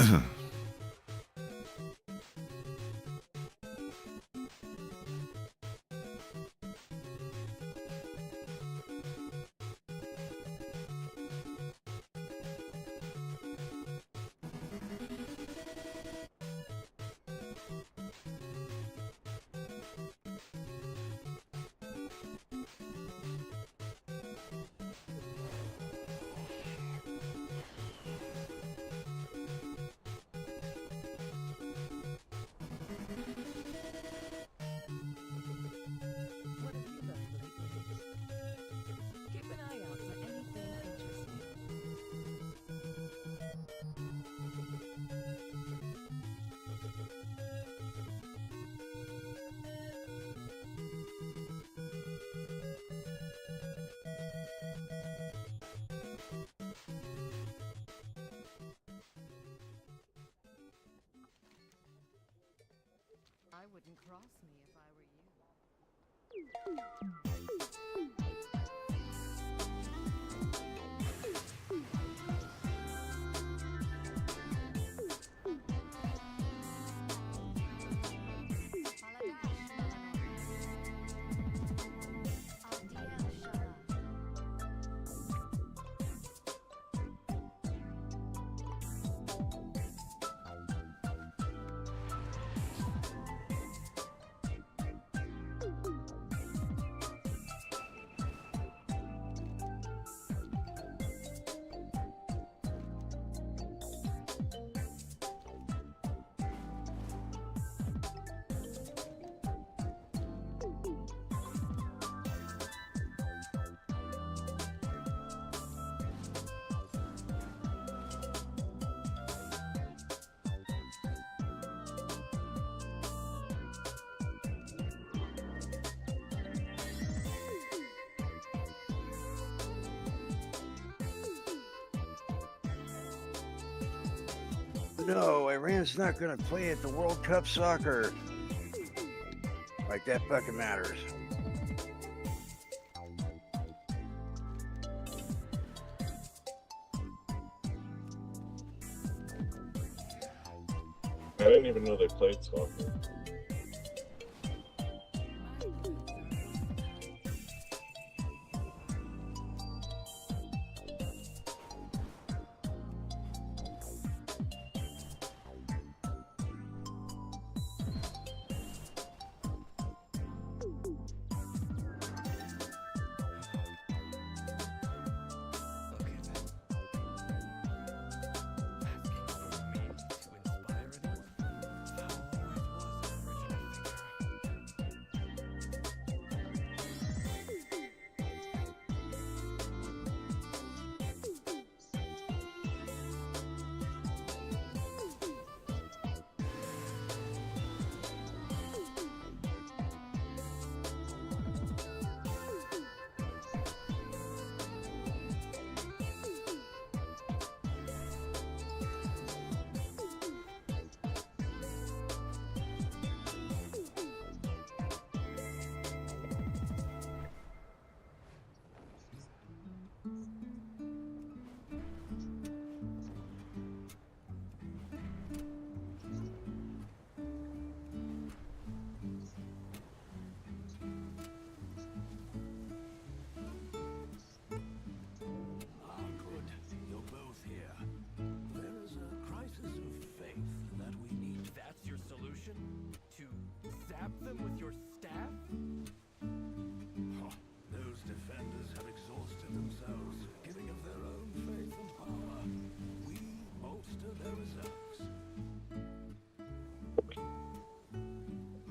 I wouldn't cross me if I were you. No, Iran's not going to play at the World Cup soccer. Like that fucking matters. I didn't even know they played soccer.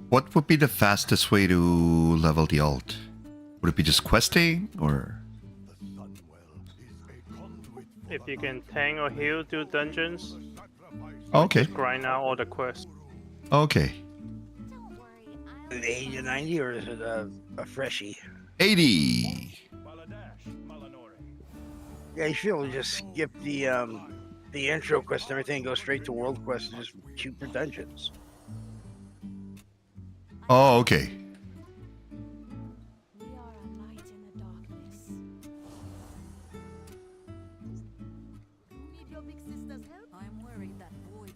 What would be the fastest way to level the alt? Would it be just questing, or? If you can tank or heal, do dungeons. Okay. Just grind out all the quests. Okay. An 80 to 90, or is it a freshie? 80. Yeah, you should be able to just skip the intro quest and everything, go straight to world quest and just shoot for dungeons. Oh, okay. We are a light in the darkness. You need your big sister's help? I'm worried that boy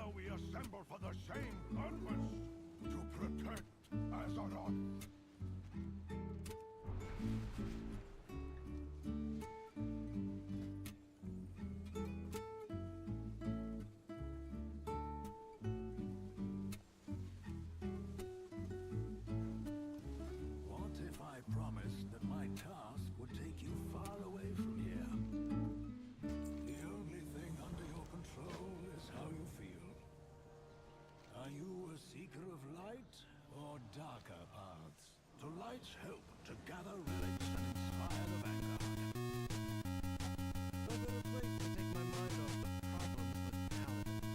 Together we assemble for the same purpose, to protect Azeroth. What if I promised that my task would take you far away from here? The only thing under your control is how you feel. Are you a seeker of light or darker paths? To light's help to gather relics and inspire the vanguard. No better place to take my mind off the problems with paladins.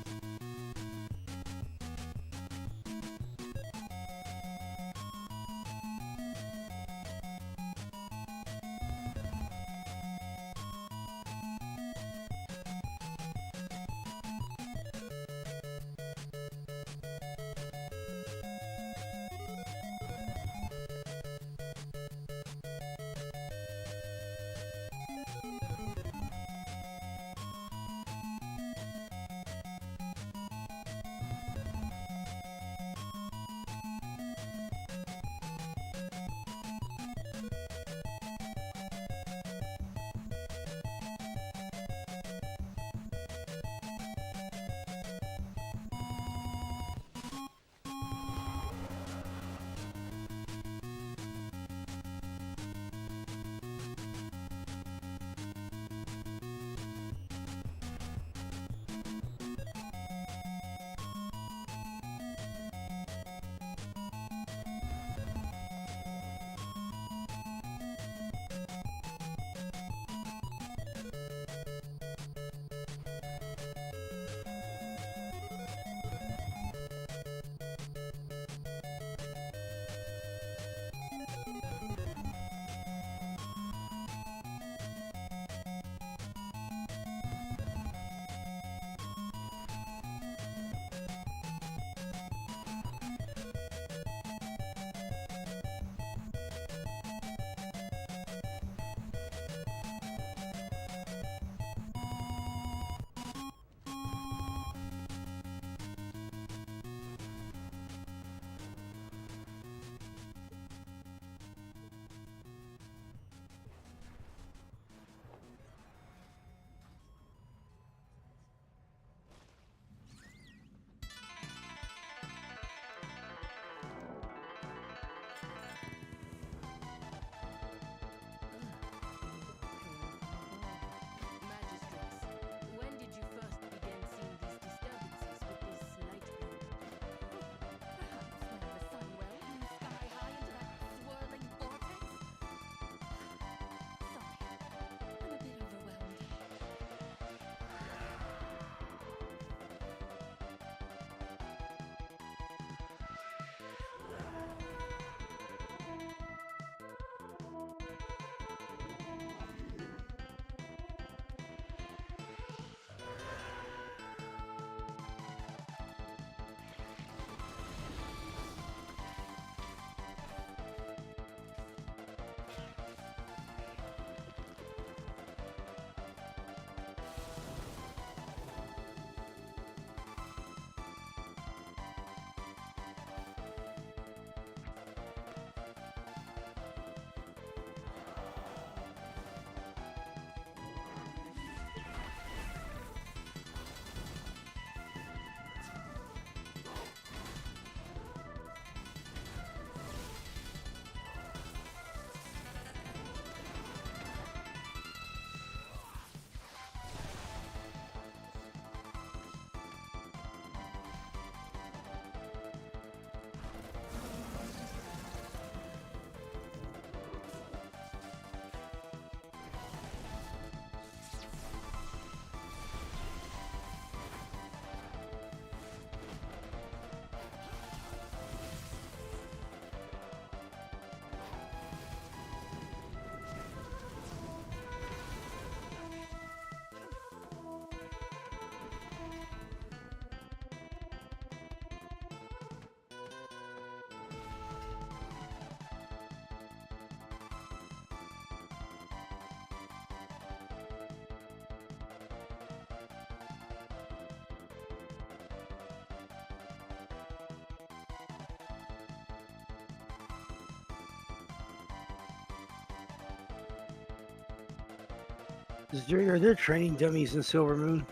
Are there training dummies in Silver Moon?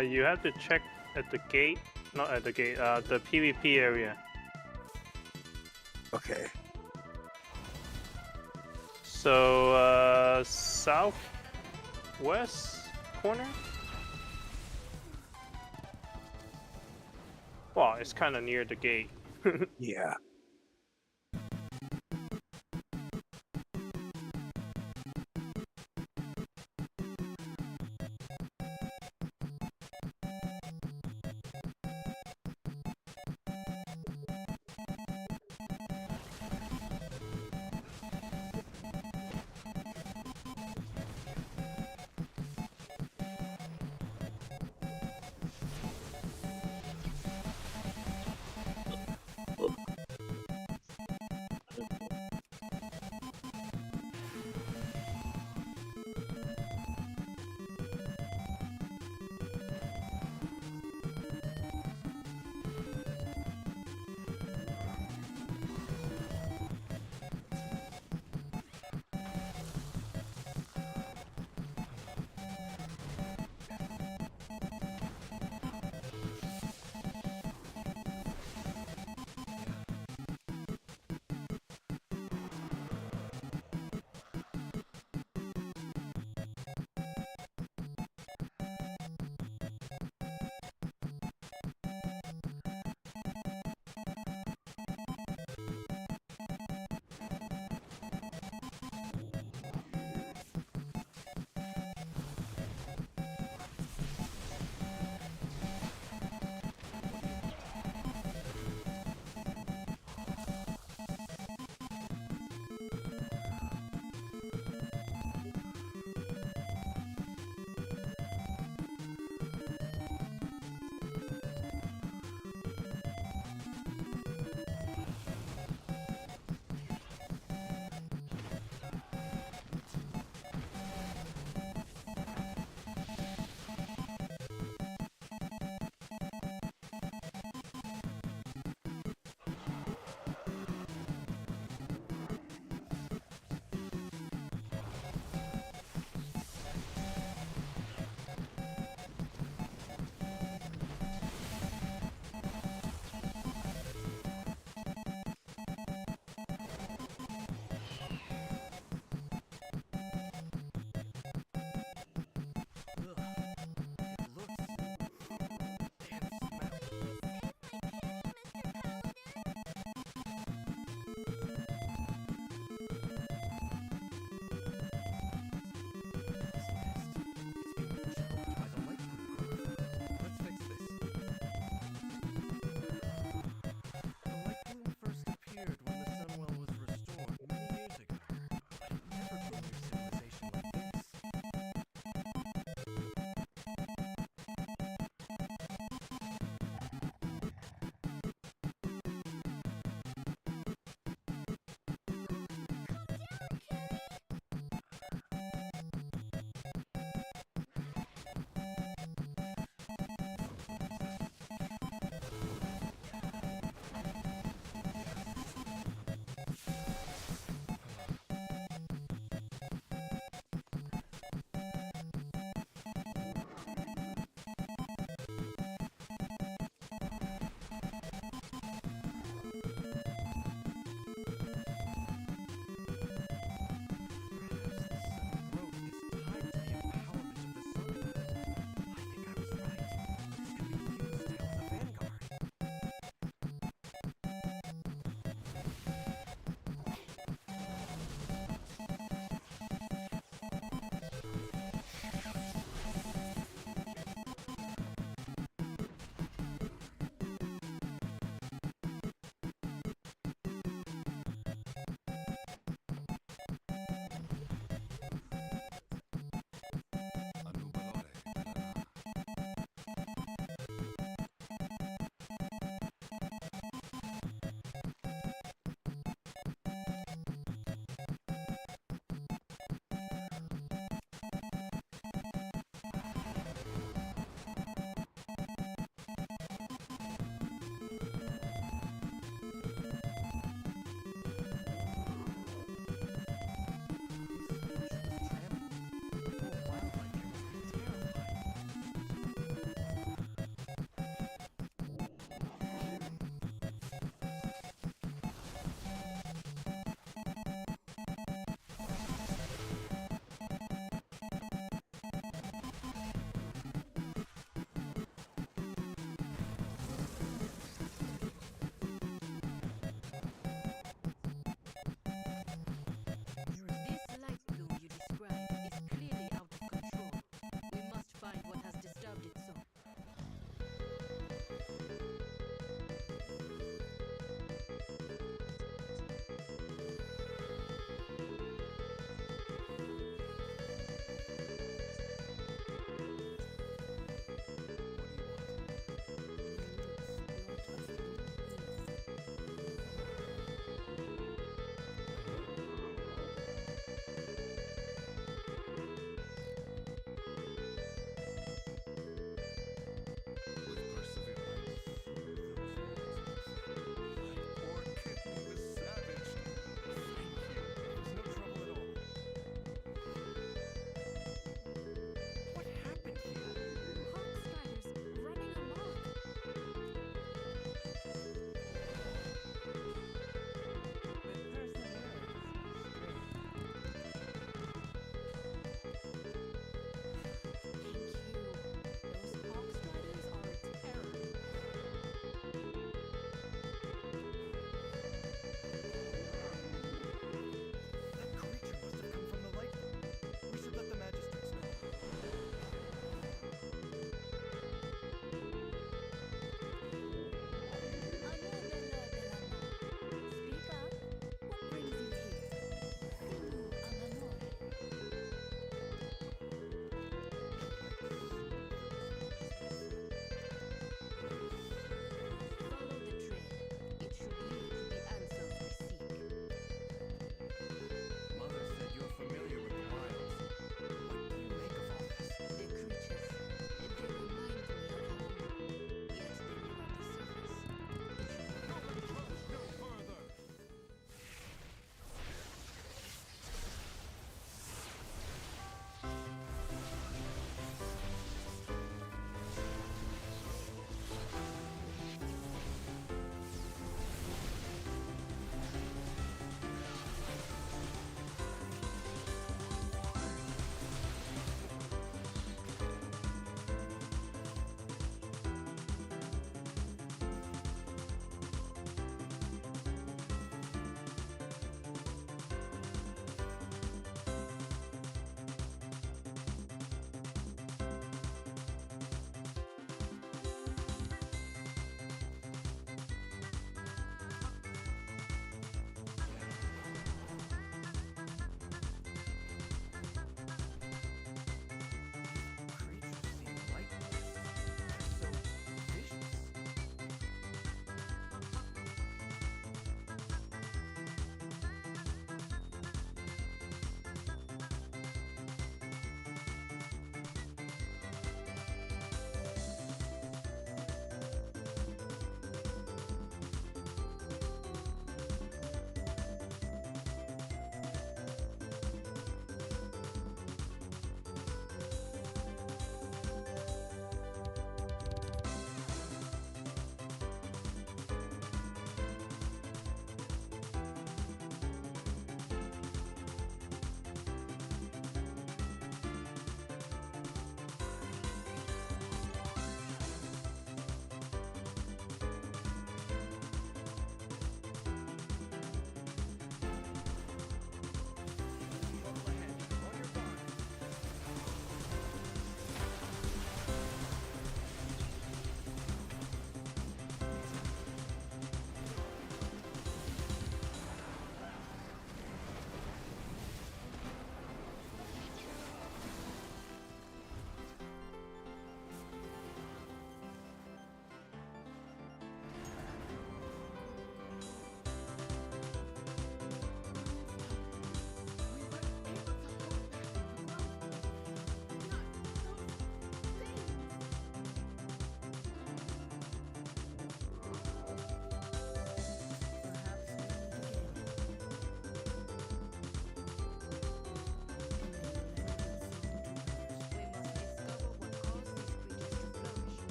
You have to check at the gate. Not at the gate. The PvP area. Okay. So, southwest corner? Well, it's kind of near the gate. Yeah.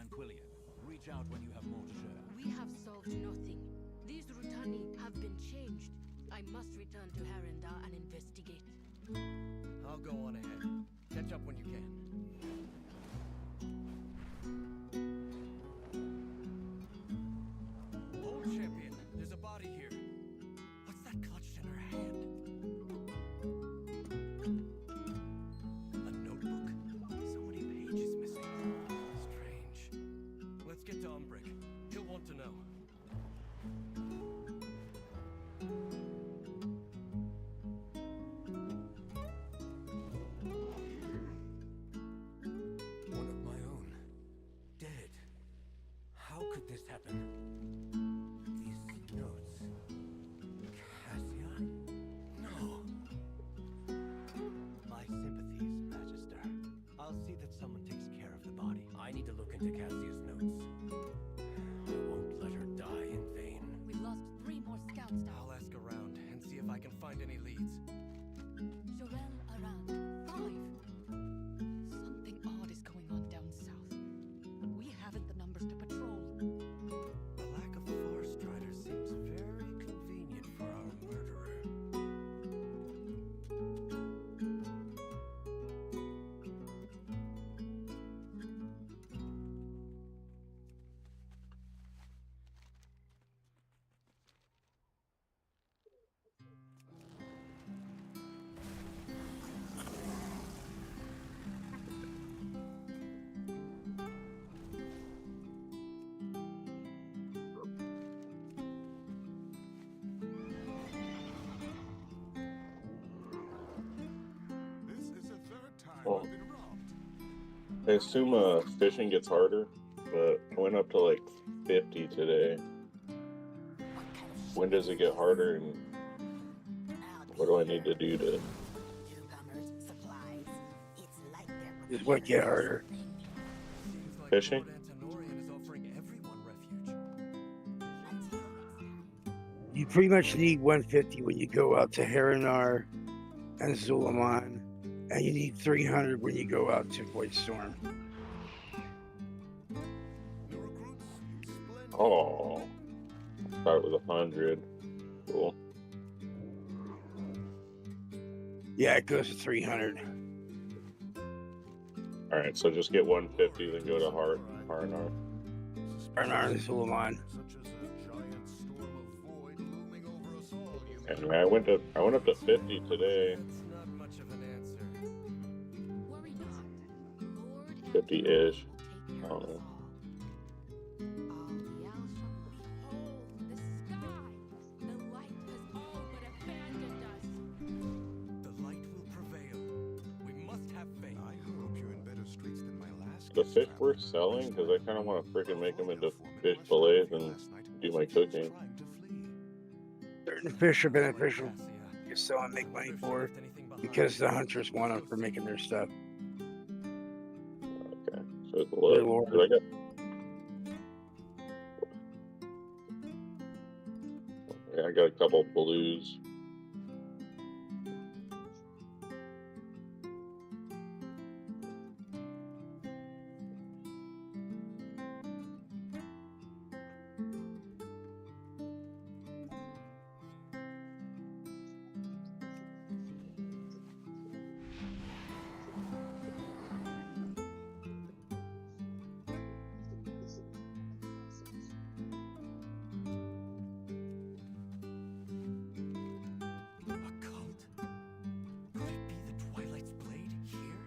Tranquillia. Reach out when you have more to share. We have solved nothing. These Rutani have been changed. I must return to Harenda and investigate. I'll go on ahead. Catch up when you can. Old champion, there's a body here. What's that clutched in her hand? A notebook? So many pages missing. Strange. Let's get to Umbrick. He'll want to know. One of my own. Dead. How could this happen? These notes. Cassia? No. My sympathies, Magister. I'll see that someone takes care of the body. I need to look into Cassia's notes. I won't let her die in vain. We lost 3 more scouts now. I'll ask around and see if I can find any leads. Jorel around. 5. Something odd is going on down south. But we haven't the numbers to patrol. The lack of Far Strider seems very convenient for our murderer. This is the third time Oh. I've been robbed. I assume fishing gets harder, but I went up to like 50 today. When does it get harder, and what do I need to do to? Is what get harder. Seems like Fishing? Lord Antonorian is offering everyone refuge. You pretty much need 150 when you go out to Harinar and Zulaman, and you need 300 when you go out to Void Storm. The recruits, splendid. Oh, start with 100. Cool. Yeah, it goes to 300. All right, so just get 150, then go to Harnar. Harinar and Zulaman. Such as a giant storm of void looming over us all, you And I went up to 50 today. That's not much of an answer. Worry not. Lord 50-ish. Antonorian will take care I don't of us know. all. Hold the sky. The light has all but abandoned us. The light will prevail. We must have faith. I hope you're in better straits than my last The guest fish traveler. worth selling? Because I kind of want to freaking make them into Forming fish West fillets Lake and last night do my was cooking. trying to flee. Certain fish are beneficial Cassia. to sell and make I money wonder if she for left anything behind. because the hunters want them for making their stuff. Okay, so it's Good low. lord. 'Cause I got. Yeah, I got a couple blues. A cult? Could it be the Twilight's blade here?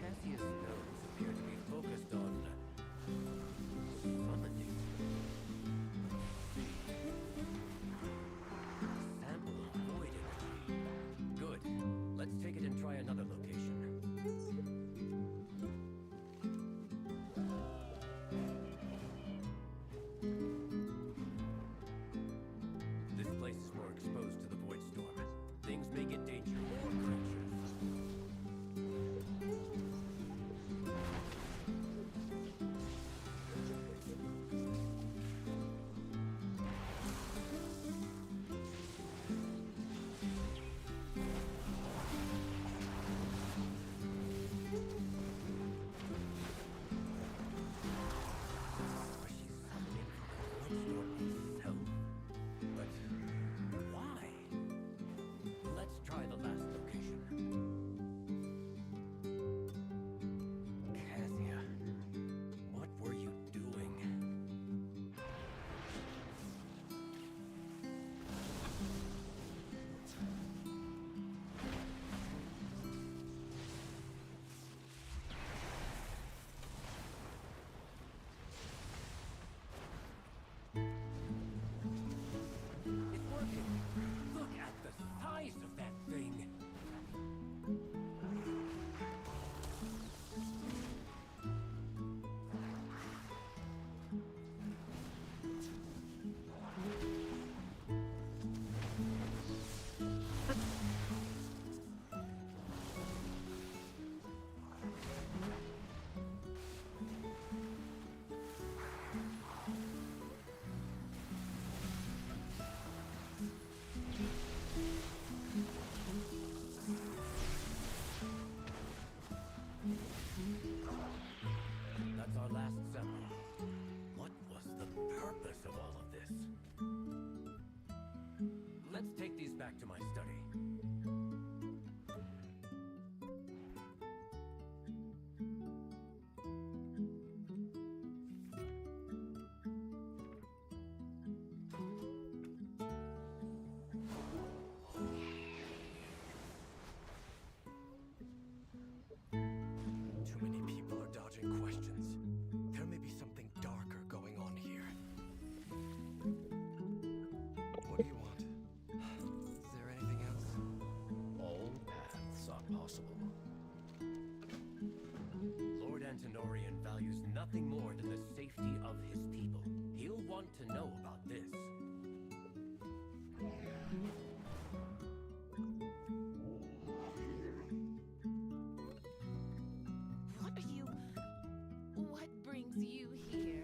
Cassia's notes appear to be focused on summoning. Sample of void energy. Good. Let's take it and try another location. This place is more exposed to the void storm. Things may get dangerous. More creatures. back to my study. Too many people are dodging questions. There may be something darker going on here. What do you want? Is there anything else? All paths are possible. Lord Antenorian values nothing more than the safety of his people. He'll want to know about this. What brings you here?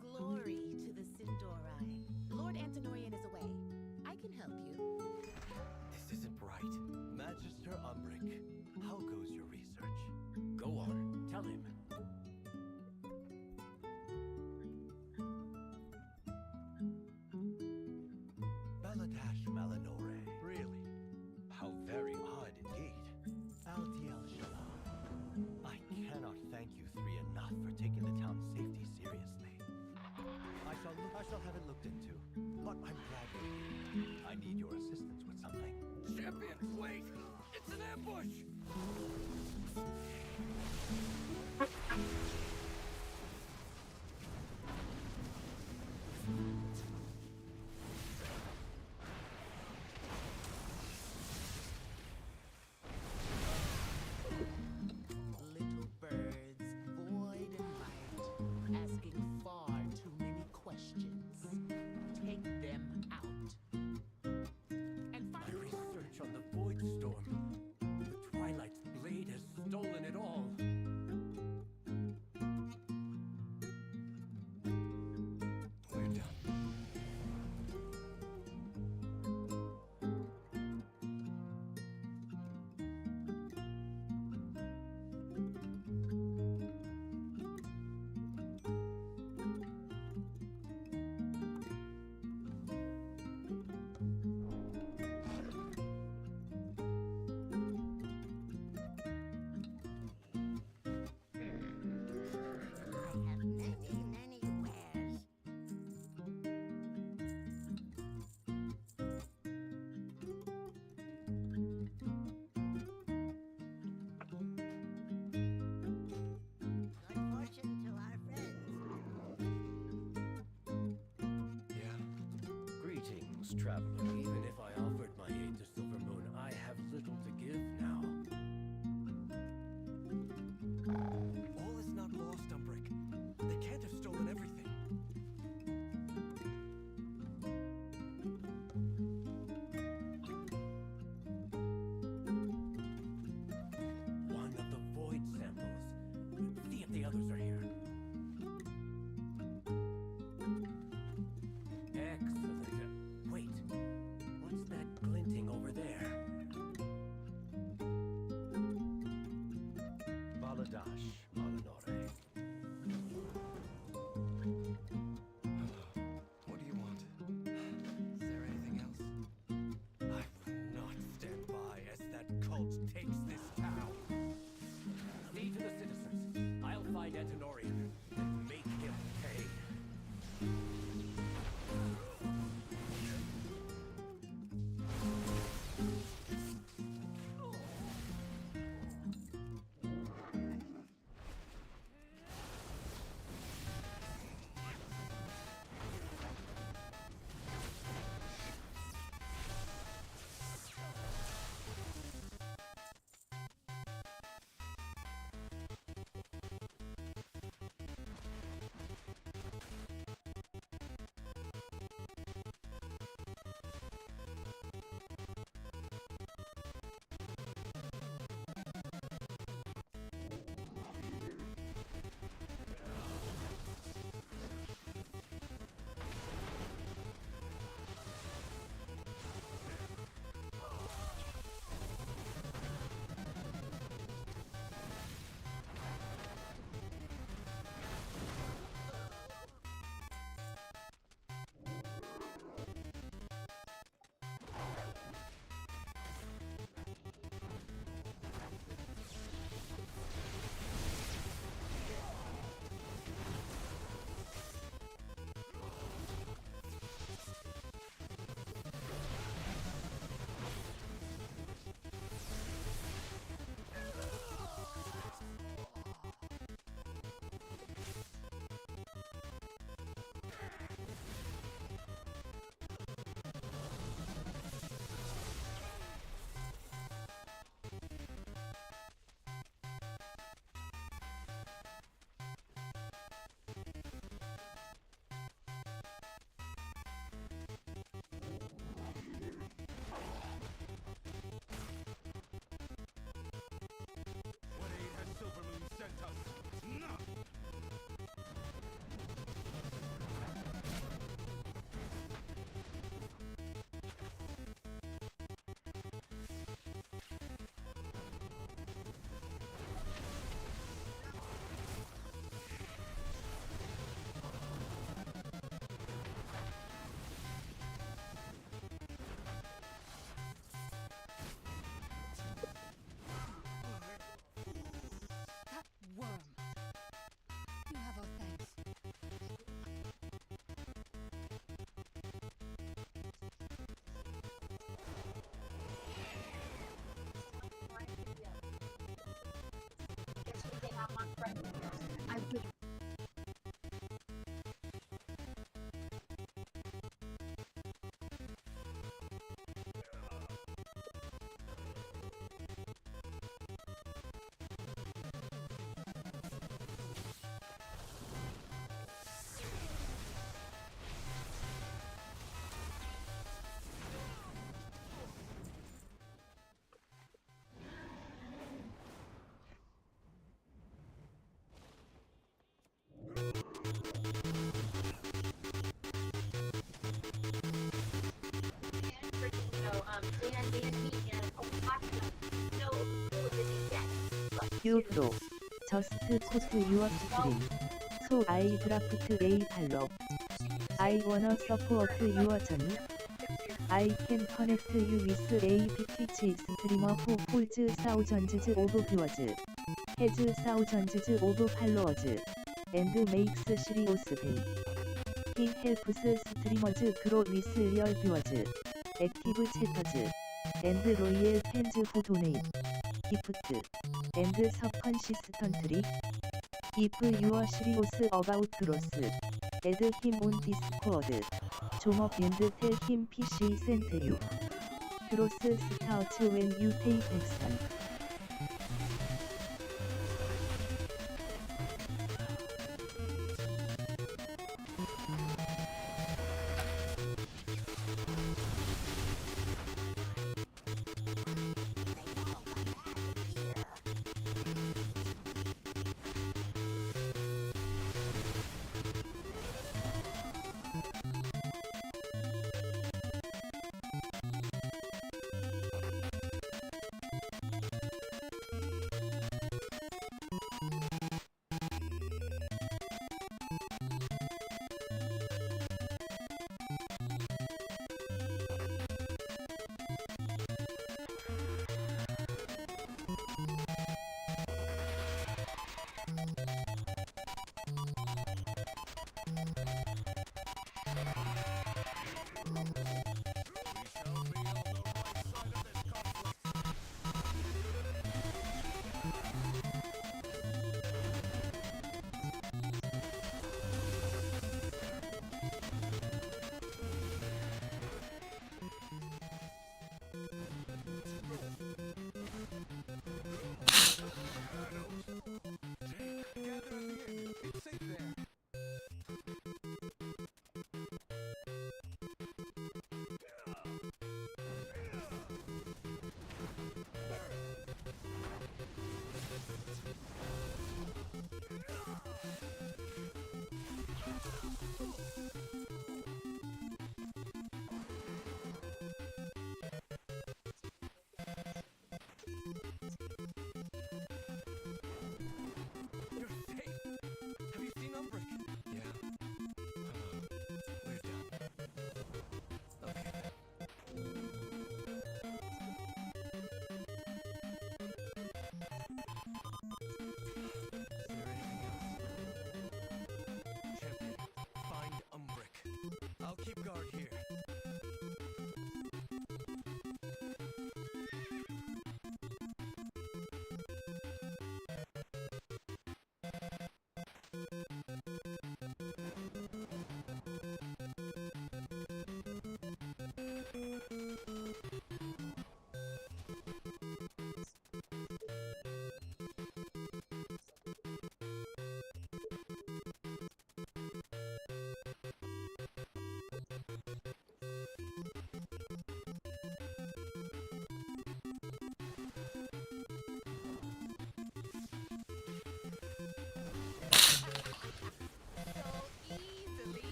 Glory to the Sindori. Lord Antenorian is away. I can help you. This isn't right. Magister Umbric, how goes your research? Go on, tell him. Baladash Malinore. Really? How very odd indeed. Altiel Shalom. I cannot thank you three enough for taking the town's safety seriously. I shall have it looked into, but I'm glad you're here. I need your assistance with something. Champions, wait! It's an ambush! Little birds, void and light, asking far too many questions. Take them out. And My find research on the Void Storm. The Twilight's blade has stolen it all. We're done. I have many wares. Good fortune to our friends. Yeah. Greetings, traveler. Even if I offered my aid to Silvermoon, I have little to give now. All is not lost, Umbric. They can't have stolen everything. One of the void samples. See if the others are here. Excellent. Wait. 유프로 저스트 코스 유어 스트림 소 아이 드라프트 A 팔로 I wanna support your journey I can connect you with a Twitch streamer who holds thousands of viewers has thousands of followers and makes serious pay. He helps streamers grow with real viewers, active chatters, and loyal fans who donate, gift, and sub consistently. If you are serious about growth, add him on Discord. 좀 up and tell him PC sent you. Growth starts when you take action.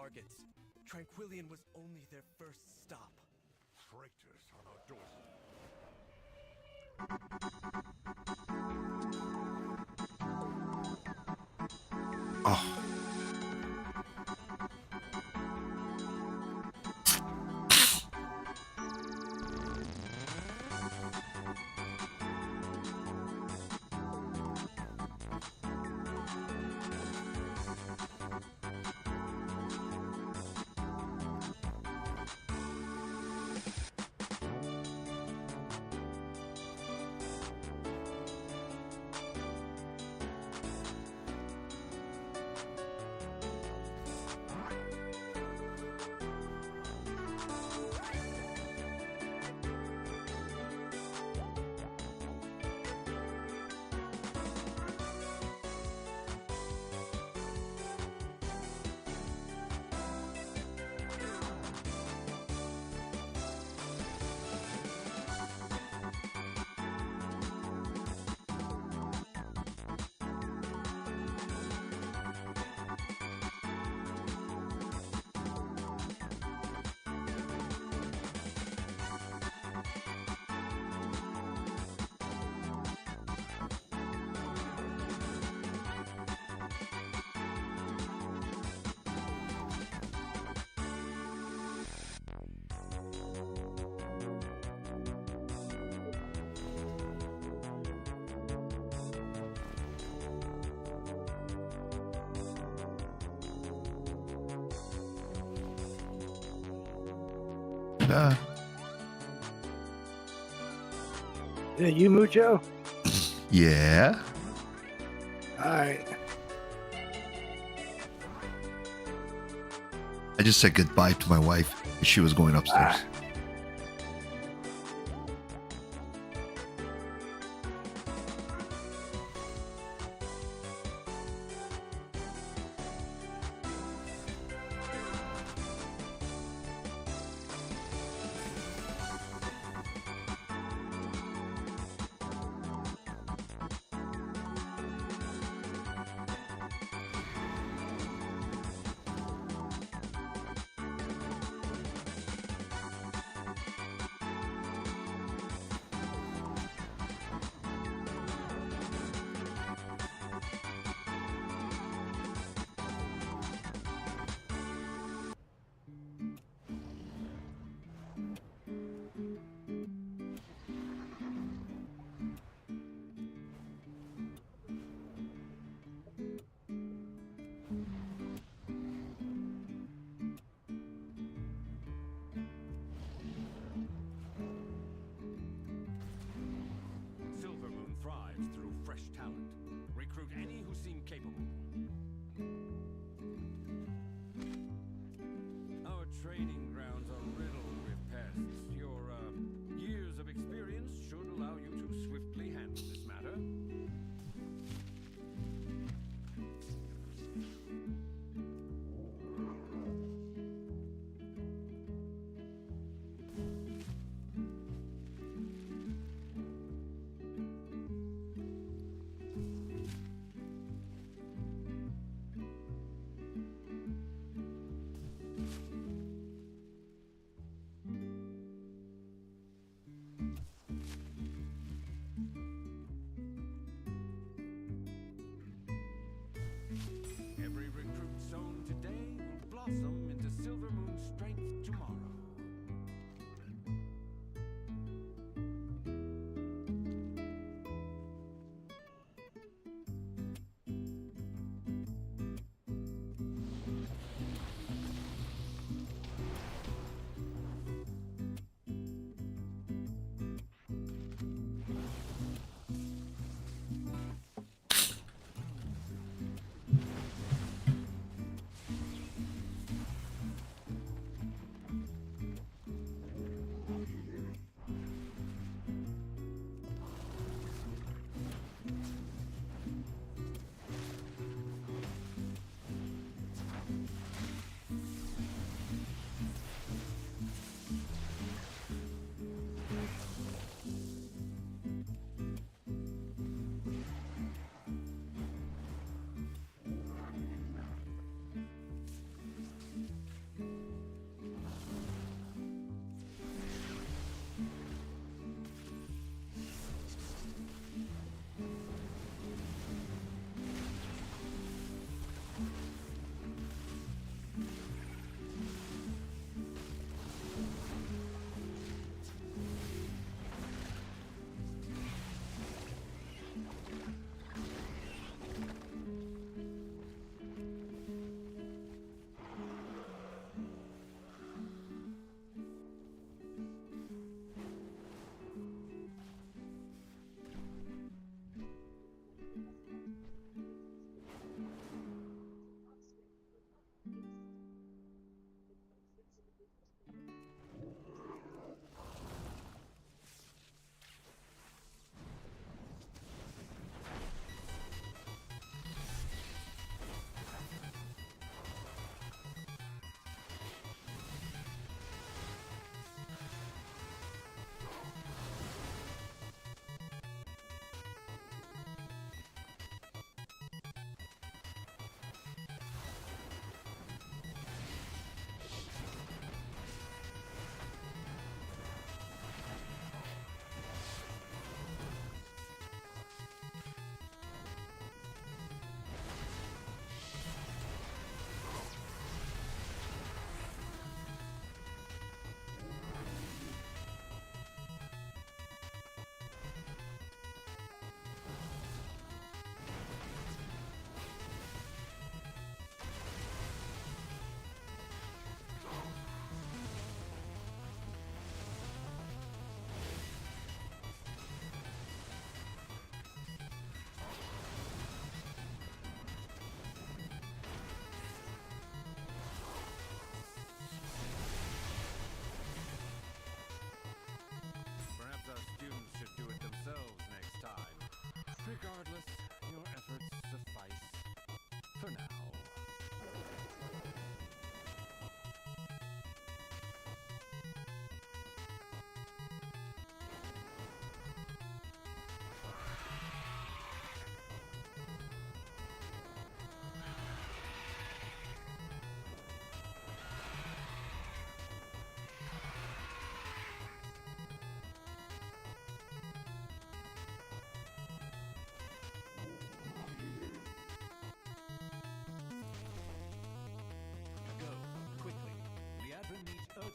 targets. Tranquillian was only their first stop. Traitors on our doorstep. Oh. Is it you, Mucho? Yeah. All right. I just said goodbye to my wife. She was going upstairs.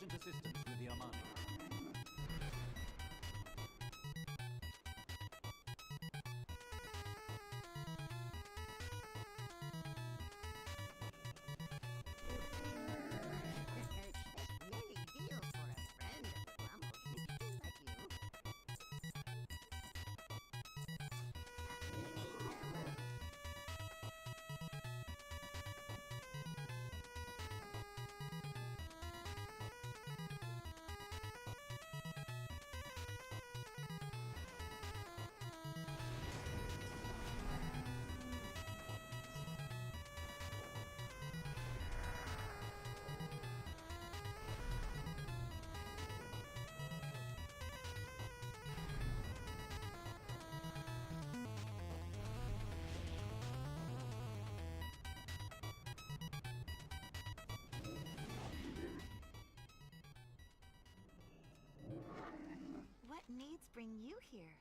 urgent assistance with the Armani. Many deals for a friend of the Grumbles like you. What needs bring you here?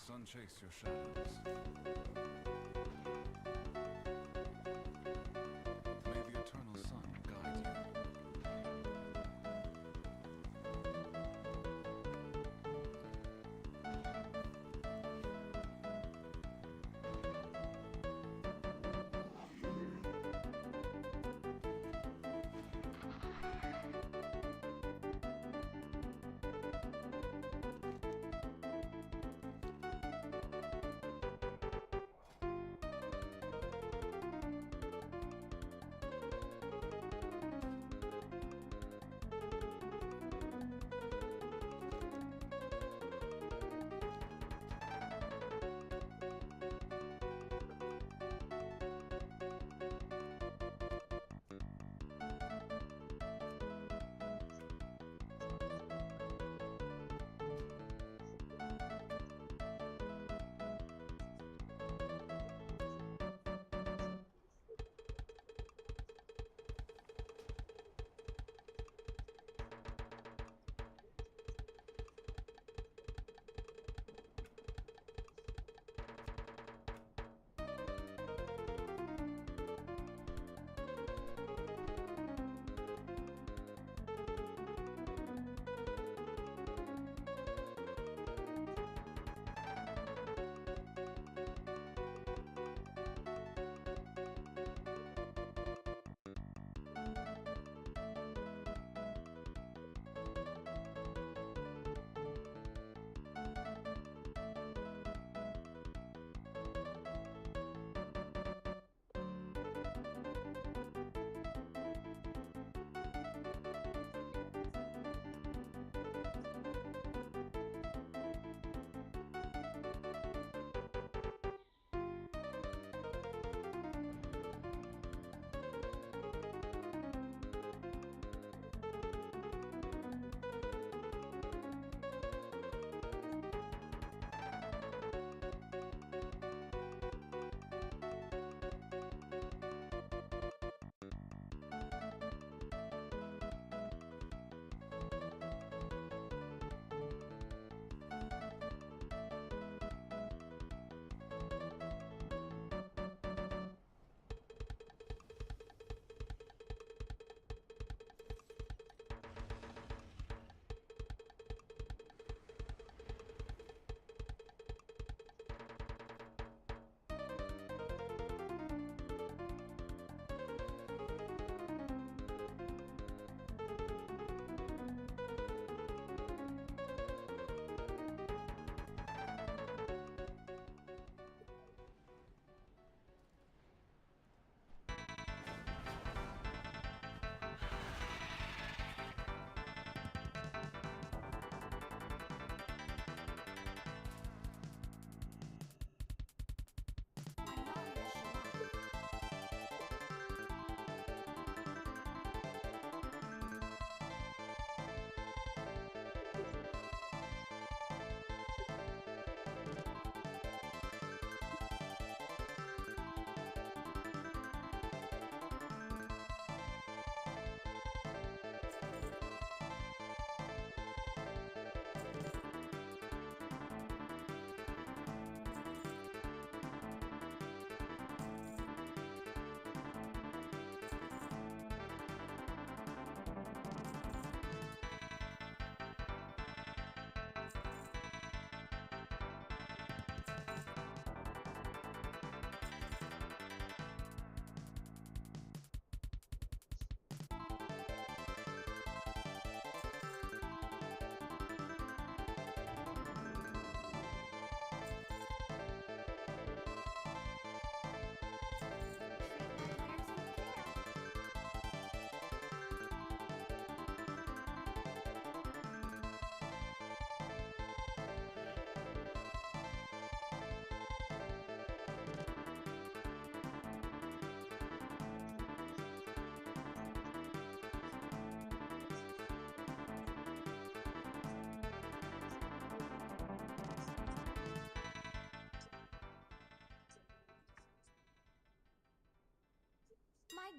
Sun chase your shadows. May the eternal sun guide you.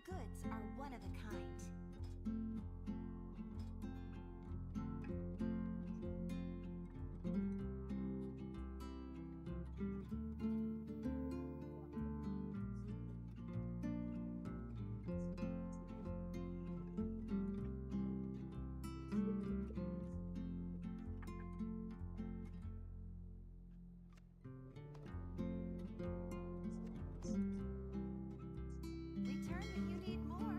goods are one of a kind. Return when you need more.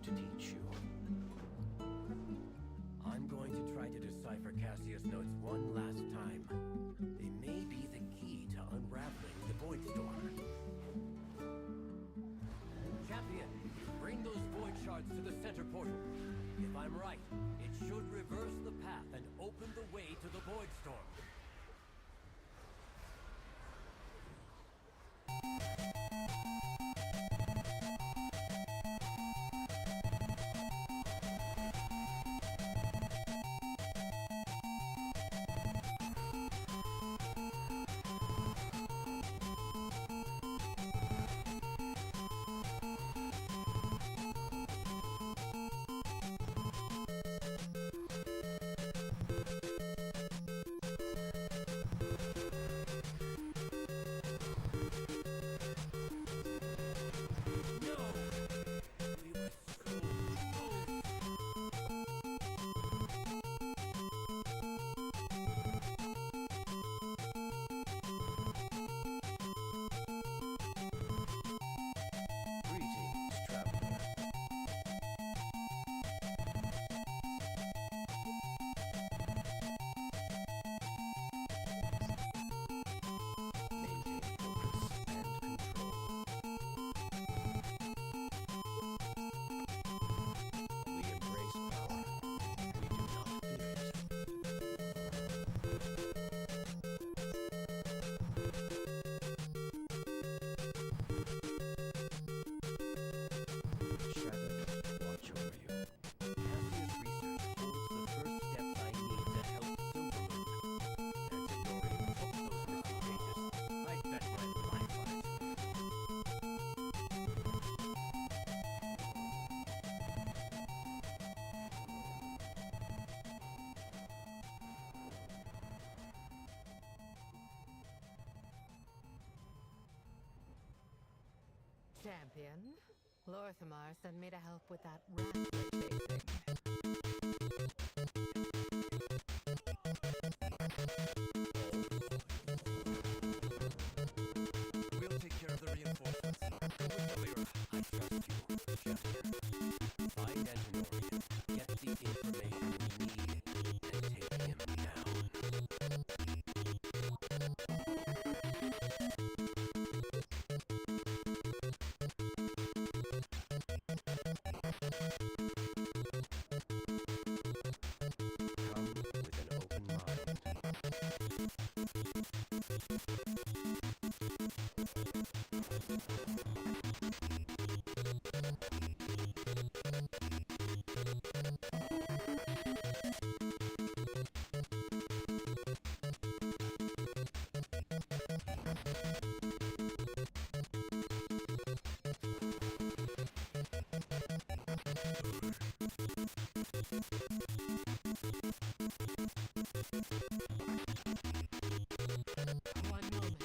to teach you. I'm going to try to decipher Cassius' notes one last time. They may be the key to unraveling the Void Storm. Champion, bring those void shards to the center portal. If I'm right, it should reverse the path and open the way to the Void Storm. Champion, Lorthamar sent me to help with that rat we're chasing. We'll take care of the reinforcements. Go with Valera. I trust you, Champion. Find Antonorius, get the information we need, and take him down. Come with an open mind. One moment.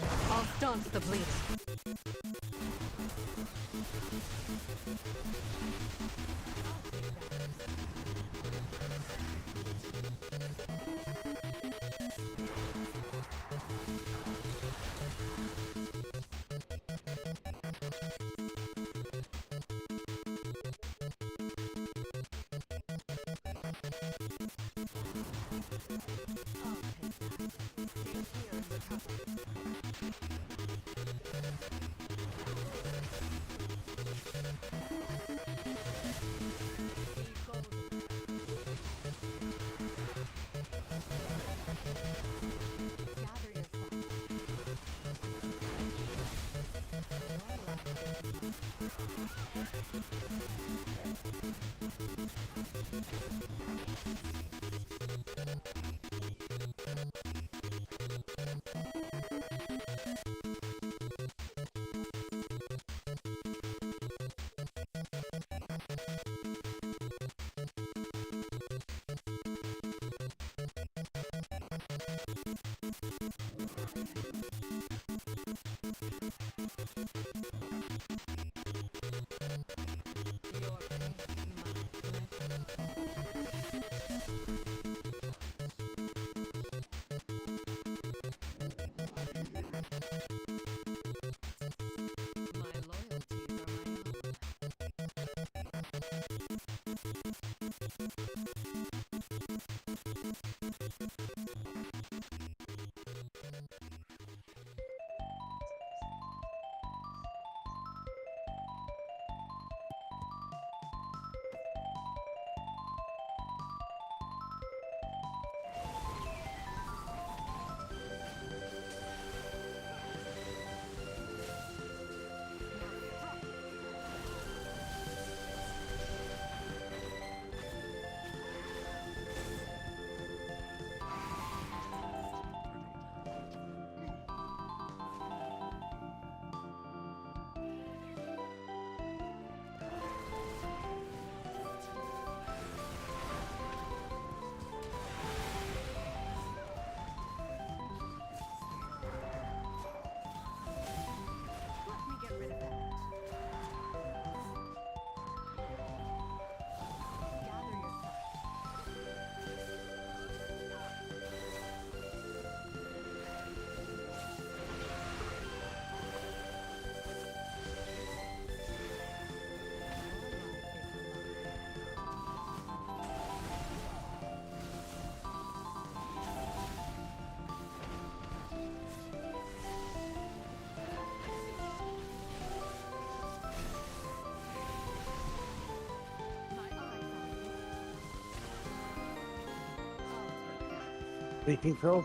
I'll staunch the bleeding. Sleeping pill?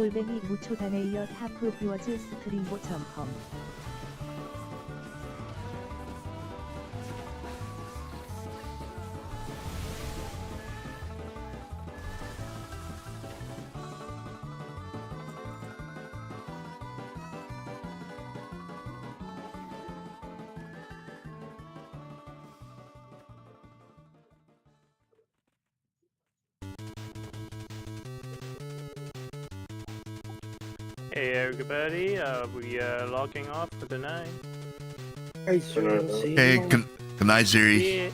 골뱅이 무초단에 이어 타프 뷰어즈 스트링고 점검. Hey everybody, we are logging off for the night. Hey, sir. See Hey, you. good night, Ziri. Yeah.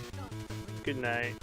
Good night.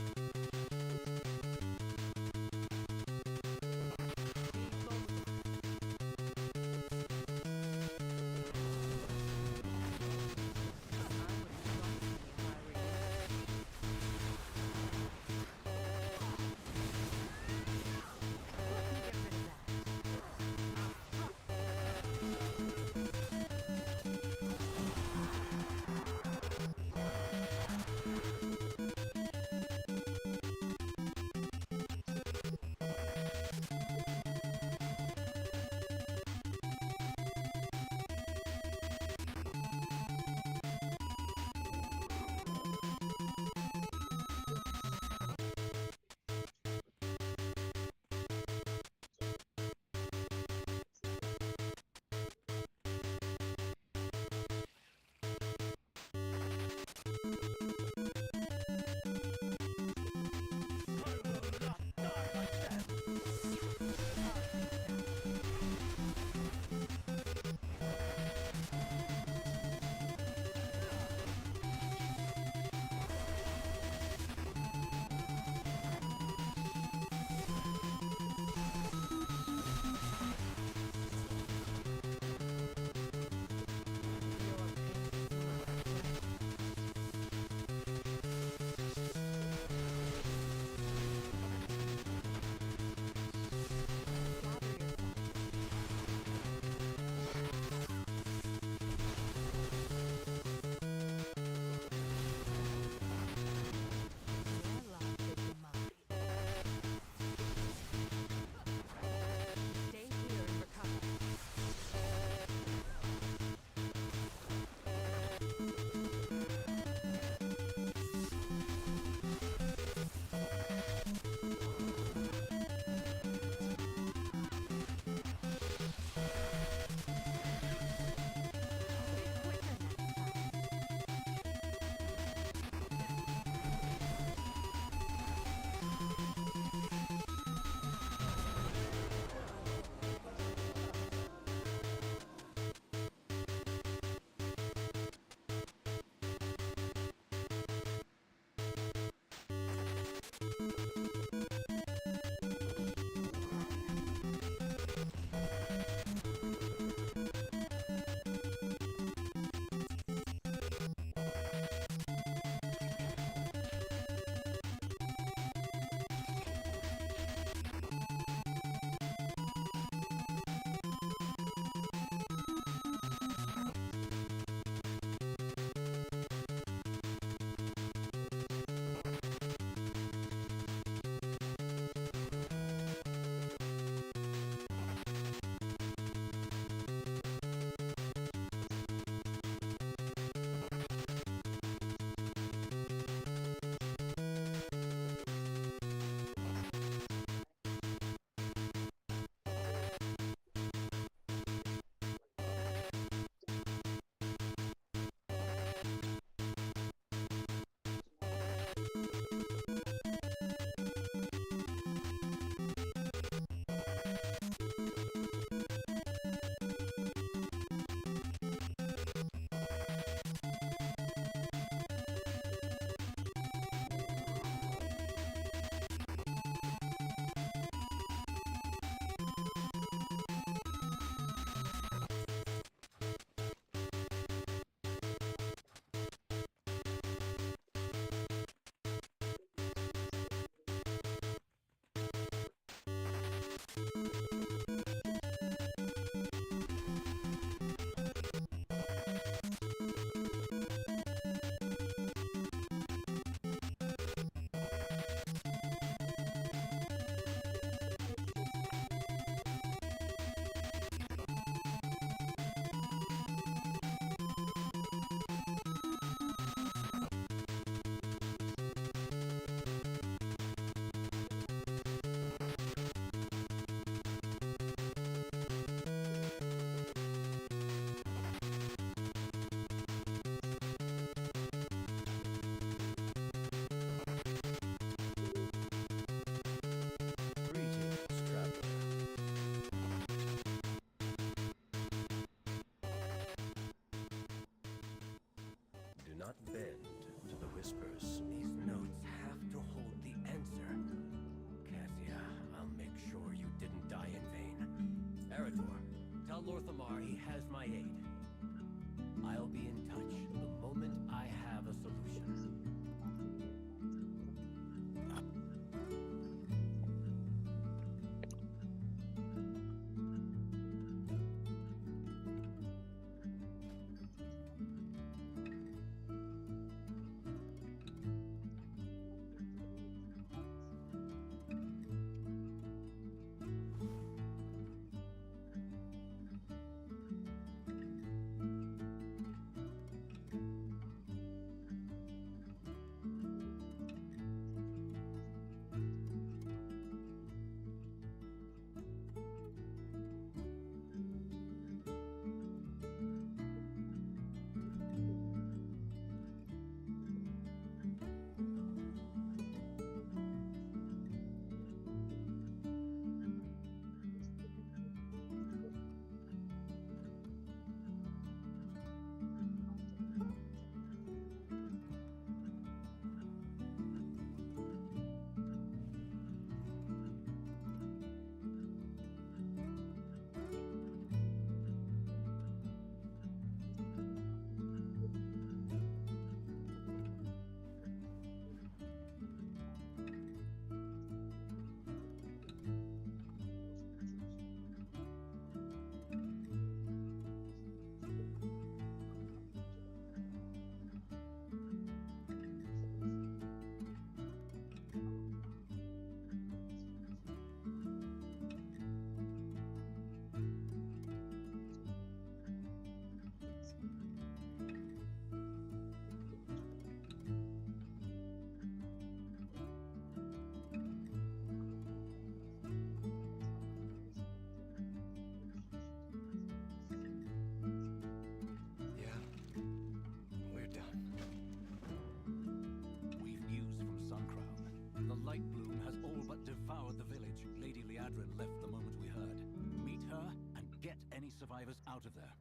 not bend to the whispers. These notes have to hold the answer. Cassia, I'll make sure you didn't die in vain. Eridor, tell Lorthamar he has my aid. I'll be in touch the moment I have a solution. Left the moment we heard. Meet her and get any survivors out of there.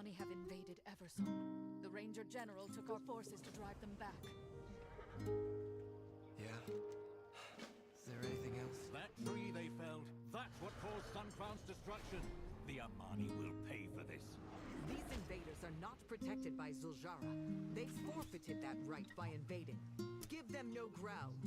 Amani have invaded Eversong. The Ranger General took our forces to drive them back. Yeah. Is there anything else? That tree they felled, that's what caused Suncrown's destruction. The Amani will pay for this. These invaders are not protected by Zuljara. They've forfeited that right by invading. Give them no ground.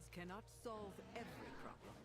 methods cannot solve every problem.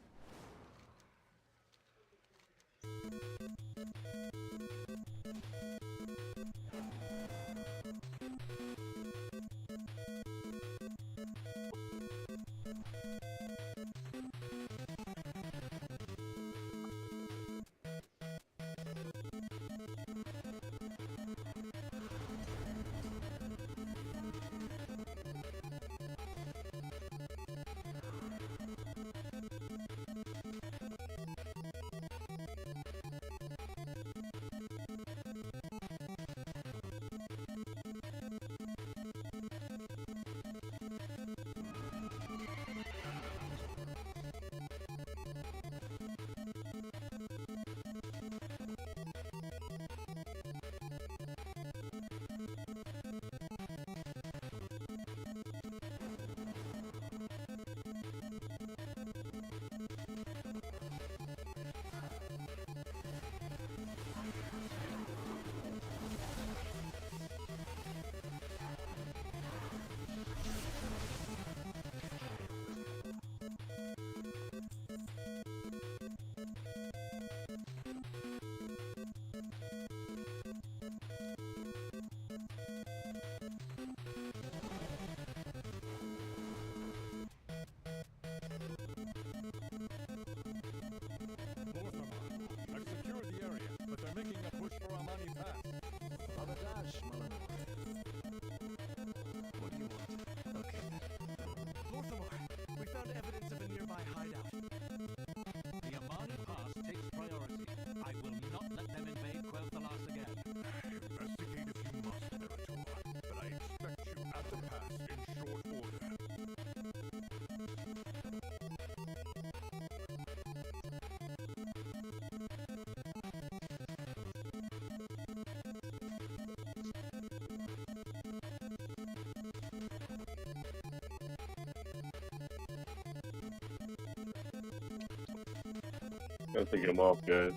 Got to get him off, guys.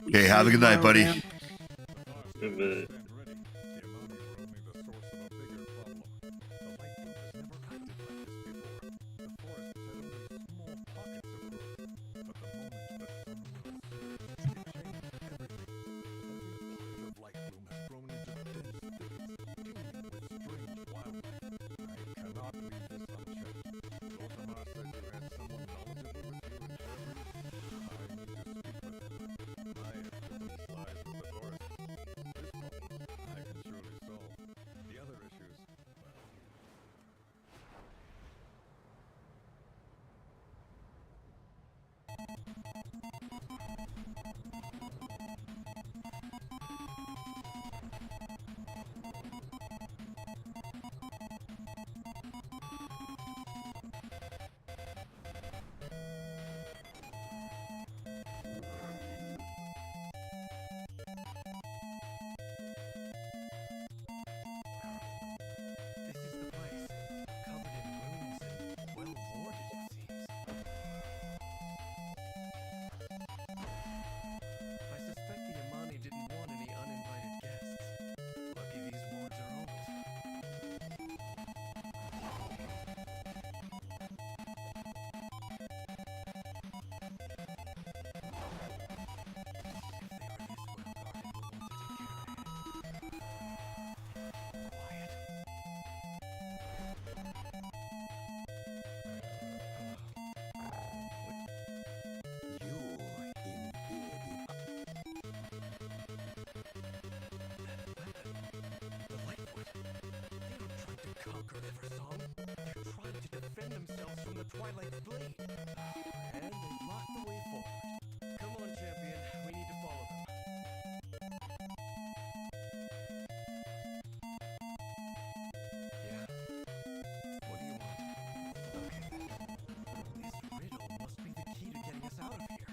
Okay, have a good night, buddy. Good night. Conquer Eversong. They're trying to defend themselves from the Twilight's blade. And they've blocked the way forward. Come on, champion. We need to follow them. Yeah. What do you want? Okay then. This riddle must be the key to getting us out of here.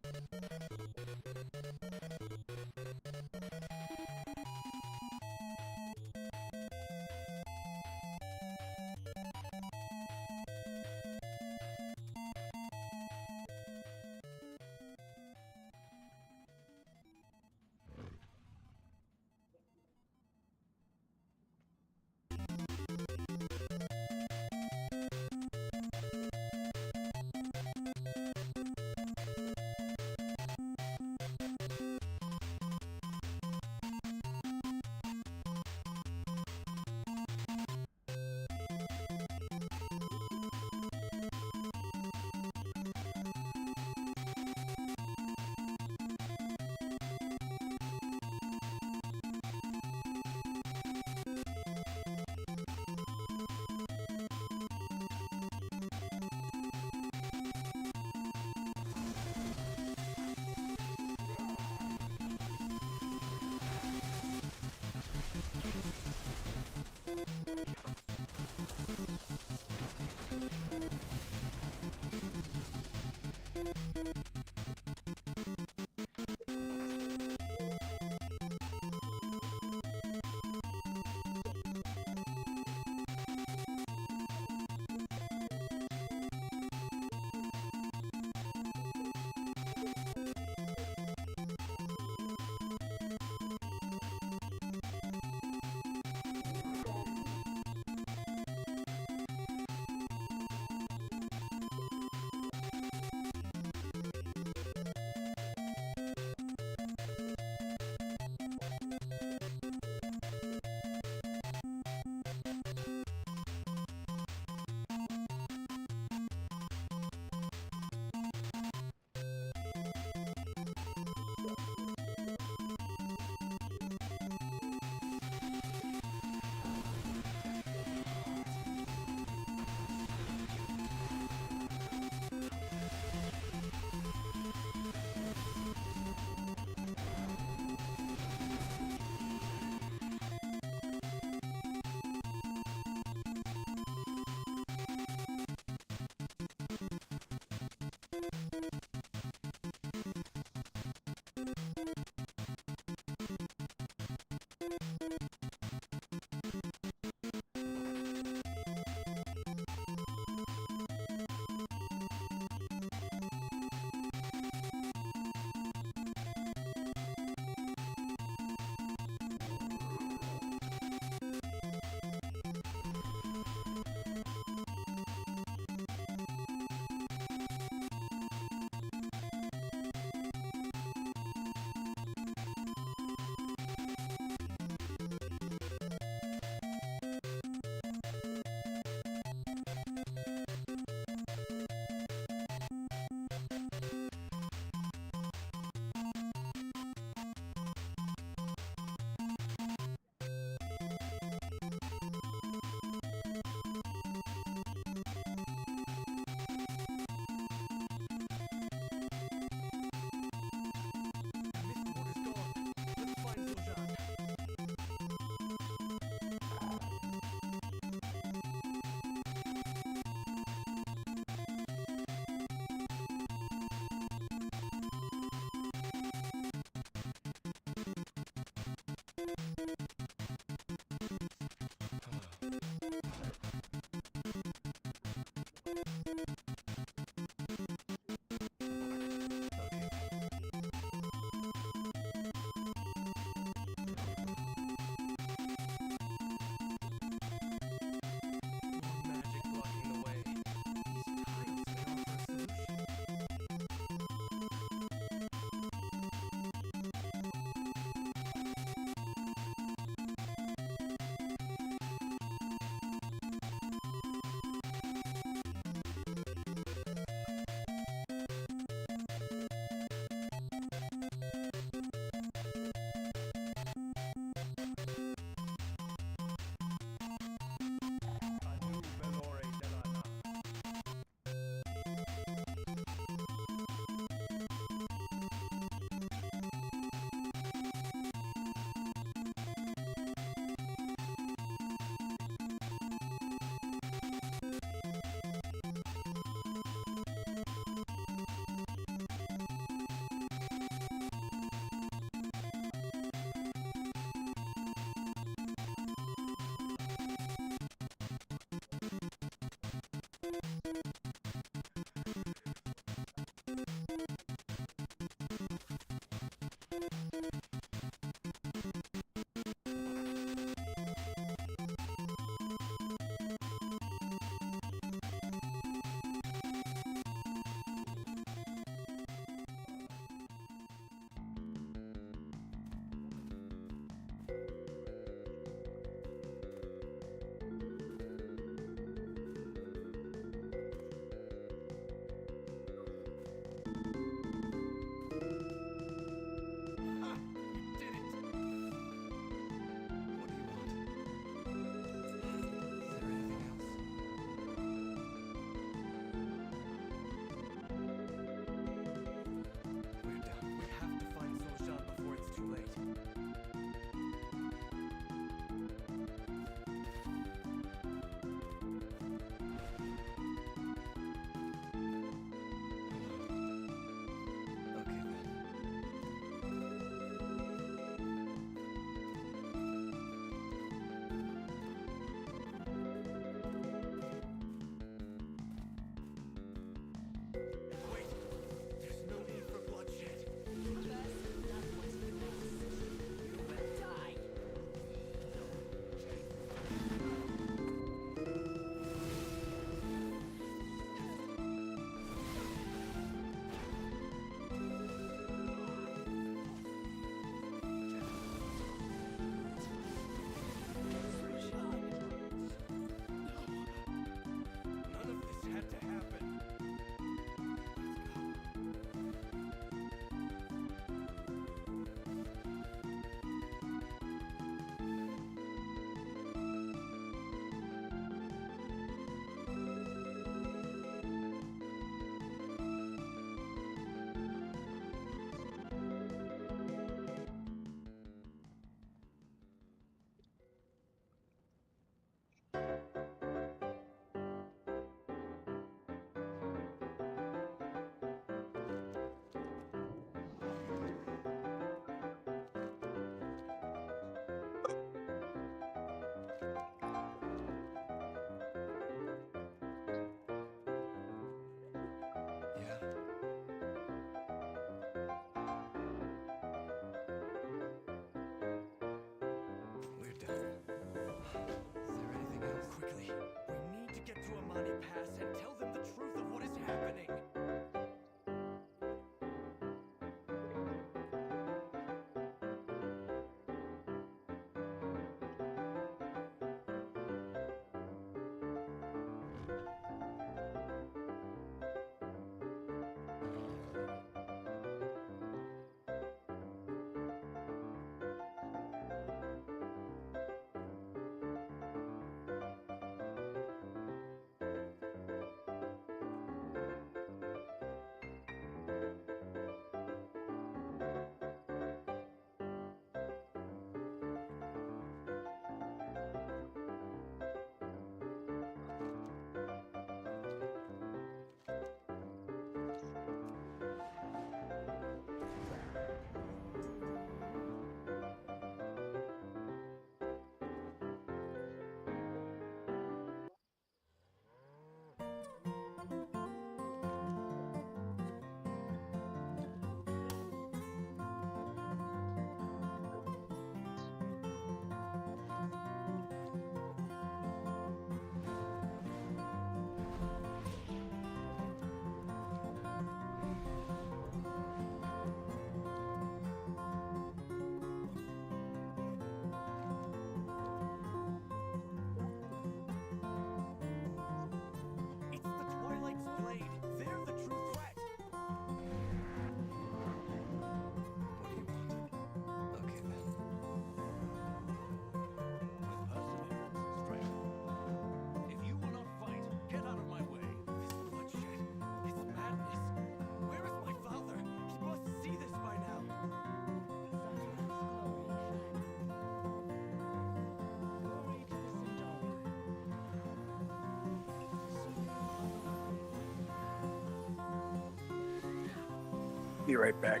be right back.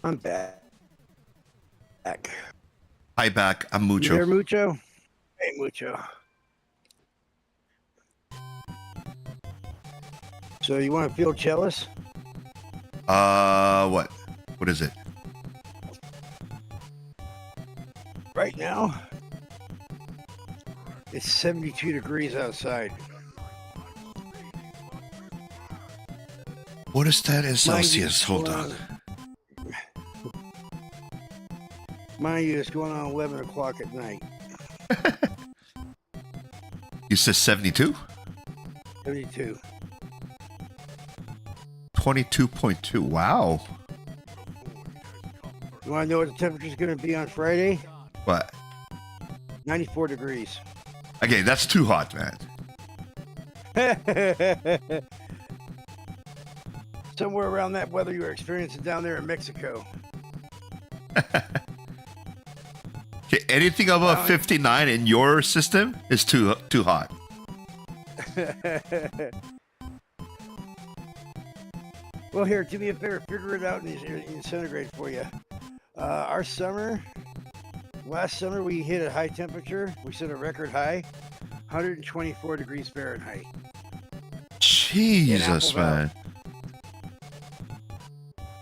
I'm back. Hi, back. I'm Mucho. You there, Mucho? Hey, Mucho. So you want to feel jealous? What? What is it? Right now, it's 72 degrees outside. What is that in Celsius? Hold on. Mind you, it's going on 11 o'clock at night. You said 72? 72. 22.2. Wow. You want to know what the temperature is going to be on Friday? What? 94 degrees. Okay, that's too hot, man. Somewhere around that weather you were experiencing down there in Mexico. Okay, anything above 59 in your system is too hot. Well, here, do me a favor. Figure it out in centigrade for you. Our last summer, we hit a high temperature. We set a record high, 124 degrees Fahrenheit. Jesus, man.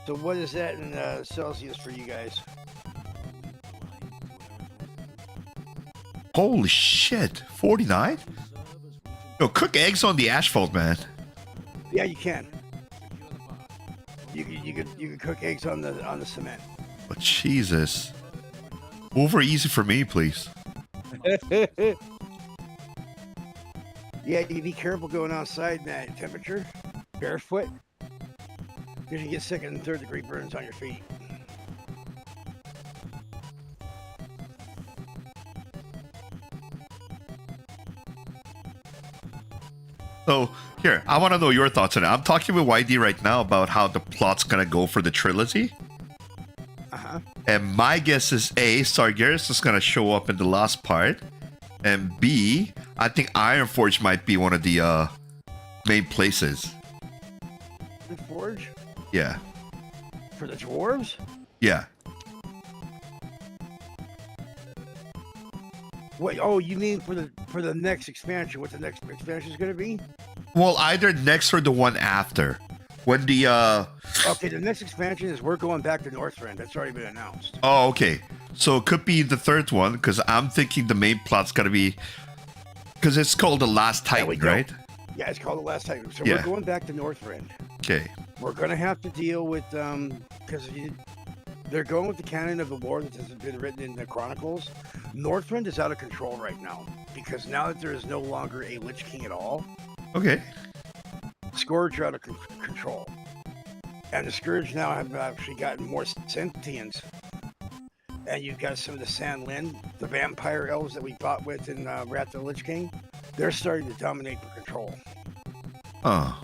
So what is that in Celsius for you guys? Holy shit. 49? Yo, cook eggs on the asphalt, man. Yeah, you can. You can cook eggs on the cement. Oh, Jesus. Over easy for me, please. Yeah, you be careful going outside in that temperature, barefoot, because you get second and third degree burns on your feet. So, here, I want to know your thoughts on it. I'm talking with YD right now about how the plot's going to go for the trilogy. Uh-huh. And my guess is A, Sargeras is going to show up in the last part. And B, I think Ironforge might be one of the main places. The forge? Yeah. For the dwarves? Yeah. Wait, oh, you mean for the next expansion? What the next expansion is going to be? Well, either next or the one after. When the Okay, the next expansion is we're going back to Northrend. That's already been announced. Oh, okay. So it could be the third one, because I'm thinking the main plot's got to be... Because it's called The Last Titan, right? Yeah, it's called The Last Titan. So Yeah. we're going back to Northrend. Okay. We're going to have to deal with... Because they're going with the canon of the lore that has been written in the Chronicles. Northrend is out of control right now. Because now that there is no longer a Lich King at all... Okay. Scourge are out of control. And the Scourge now have actually gotten more sentience. And you've got some of the Sandlin, the vampire elves that we fought with in Wrath of the Lich King. They're starting to dominate for control. Oh.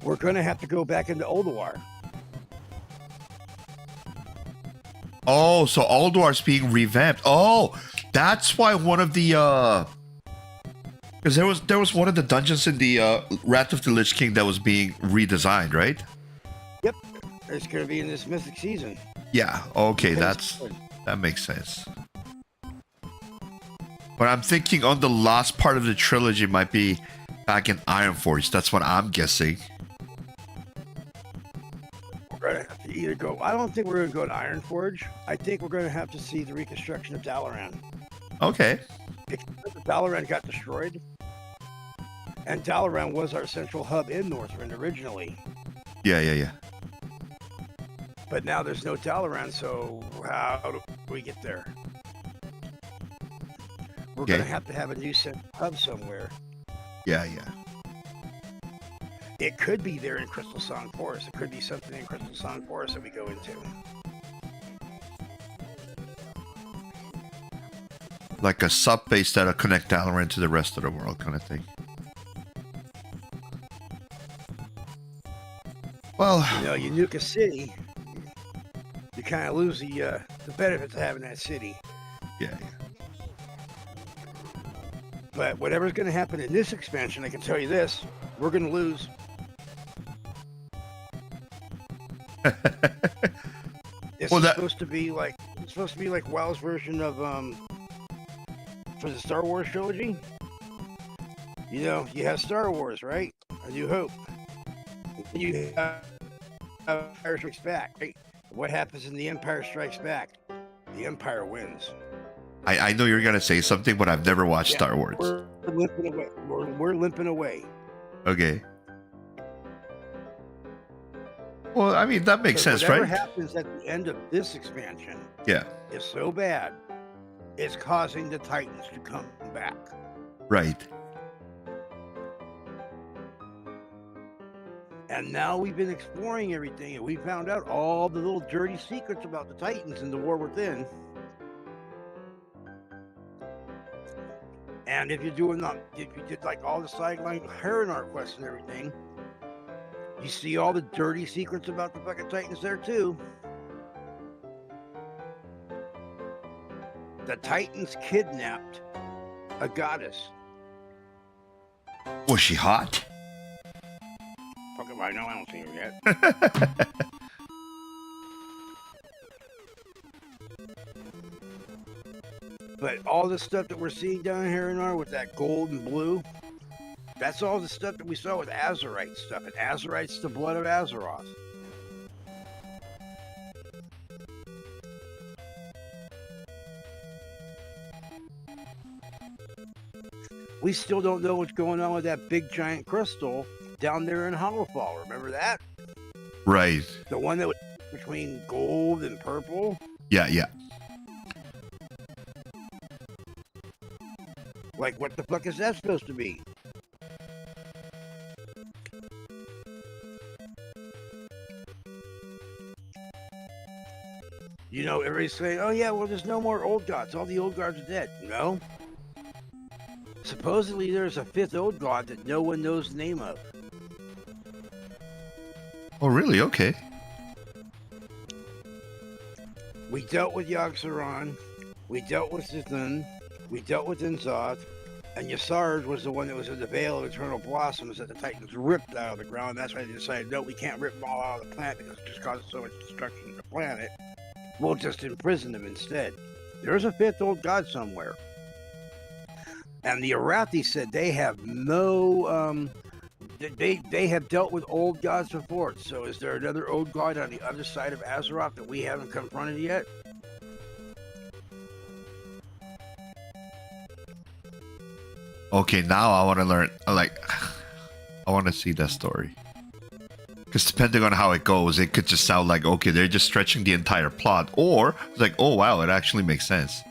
We're going to have to go back into Ulduar. Oh, so Ulduar's being revamped. Oh, that's why one of the... Because there was one of the dungeons in the Wrath of the Lich King that was being redesigned, right? Yep. It's going to be in this Mythic season. Yeah, okay, that makes sense. But I'm thinking on the last part of the trilogy might be back in Ironforge. That's what I'm guessing. We're going to have to either go... I don't think we're going to go to Ironforge. I think we're going to have to see the reconstruction of Dalaran. Okay. Because Dalaran got destroyed. And Dalaran was our central hub in Northrend originally. Yeah. But now there's no Dalaran, so how do we get there? We're going to have a new central hub somewhere. Yeah. It could be there in Crystal Song Forest. It could be something in Crystal Song Forest that we go into. Like a sub-base that'll connect Dalaran to the rest of the world kind of thing. Well... You know, you nuke a city, you kind of lose the benefits of having that city. Yeah. But whatever's going to happen in this expansion, I can tell you this, we're going to lose. This Well, is that- supposed to be like WoW's version of for the Star Wars trilogy. You know, you have Star Wars, right? A New Hope. You have Empire Strikes Back, right? What happens in The Empire Strikes Back? The Empire wins. I know you're gonna say something, but I've never watched Star Wars. We're limping away. We're limping away. Okay. Well, I mean that makes sense, whatever right? happens at the end of this expansion Yeah. is so bad, it's causing the Titans to come back. Right. And now we've been exploring everything, and we found out all the little dirty secrets about the Titans and the War Within. And if you did like all the sideline Heron quests and everything, you see all the dirty secrets about the fucking Titans there too. The Titans kidnapped a goddess. Was she hot? Fuck if I know, I don't see her yet. But all the stuff that we're seeing down here in our with that gold and blue, that's all the stuff that we saw with Azerite stuff. And Azerite's the blood of Azeroth. We still don't know what's going on with that big giant crystal down there in Hollowfall. Remember that? Right. The one that was between gold and purple? Yeah, yeah. Like, what the fuck is that supposed to be? You know, everybody's saying, oh yeah, well, there's no more old gods. All the old gods are dead. No. Supposedly there's a fifth old god that no one knows the name of. Oh, really? Okay. We dealt with Yogg-Saron. We dealt with Zithun. We dealt with Inzoth. And Yasard was the one that was in the Veil of Eternal Blossoms that the Titans ripped out of the ground. That's why they decided, no, we can't rip them all out of the planet because it just causes so much destruction to the planet. We'll just imprison them instead. There's a fifth old god somewhere. And the Arathi said they have no, they have dealt with old gods before. So is there another old god on the other side of Azeroth that we haven't confronted yet? Okay, now I want to learn. Like, I want to see that story. Because depending on how it goes, it could just sound like, okay, they're just stretching the entire plot. Or it's like, oh, wow, it actually makes sense.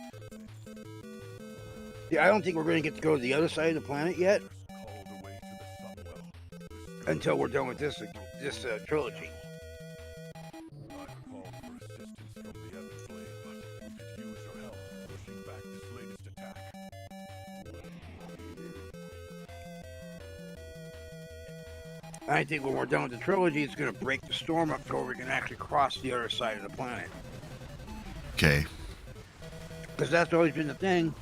Yeah, I don't think we're going to get to go to the other side of the planet yet. Until we're done with this trilogy. I think when we're done with the trilogy, it's going to break the storm up to where we can actually cross the other side of the planet. Okay. Because that's always been the thing,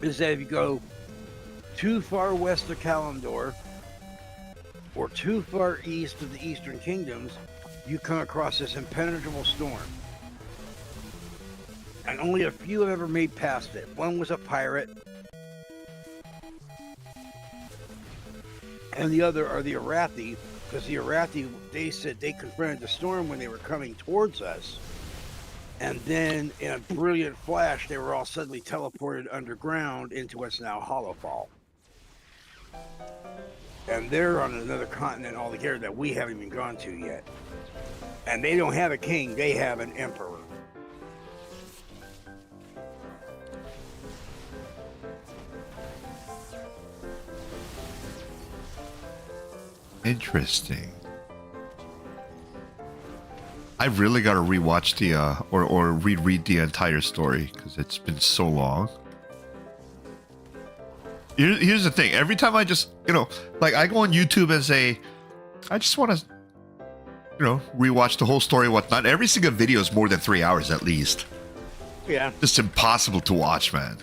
is that if you go too far west of Kalimdor, or too far east of the Eastern Kingdoms, you come across this impenetrable storm. And only a few have ever made past it. One was a pirate, and the other are the Arathi, because the Arathi, they said they confronted the storm when they were coming towards us. And then, in a brilliant flash, they were all suddenly teleported underground into what's now Hollowfall. And they're on another continent altogether that we haven't even gone to yet. And they don't have a king, they have an emperor. Interesting. I really got to rewatch the or reread the entire story because it's been so long. Here's the thing. Every time I just, like I go on YouTube and say, I just want to, rewatch the whole story and whatnot. Every single video is more than 3 hours at least. Yeah. It's impossible to watch, man.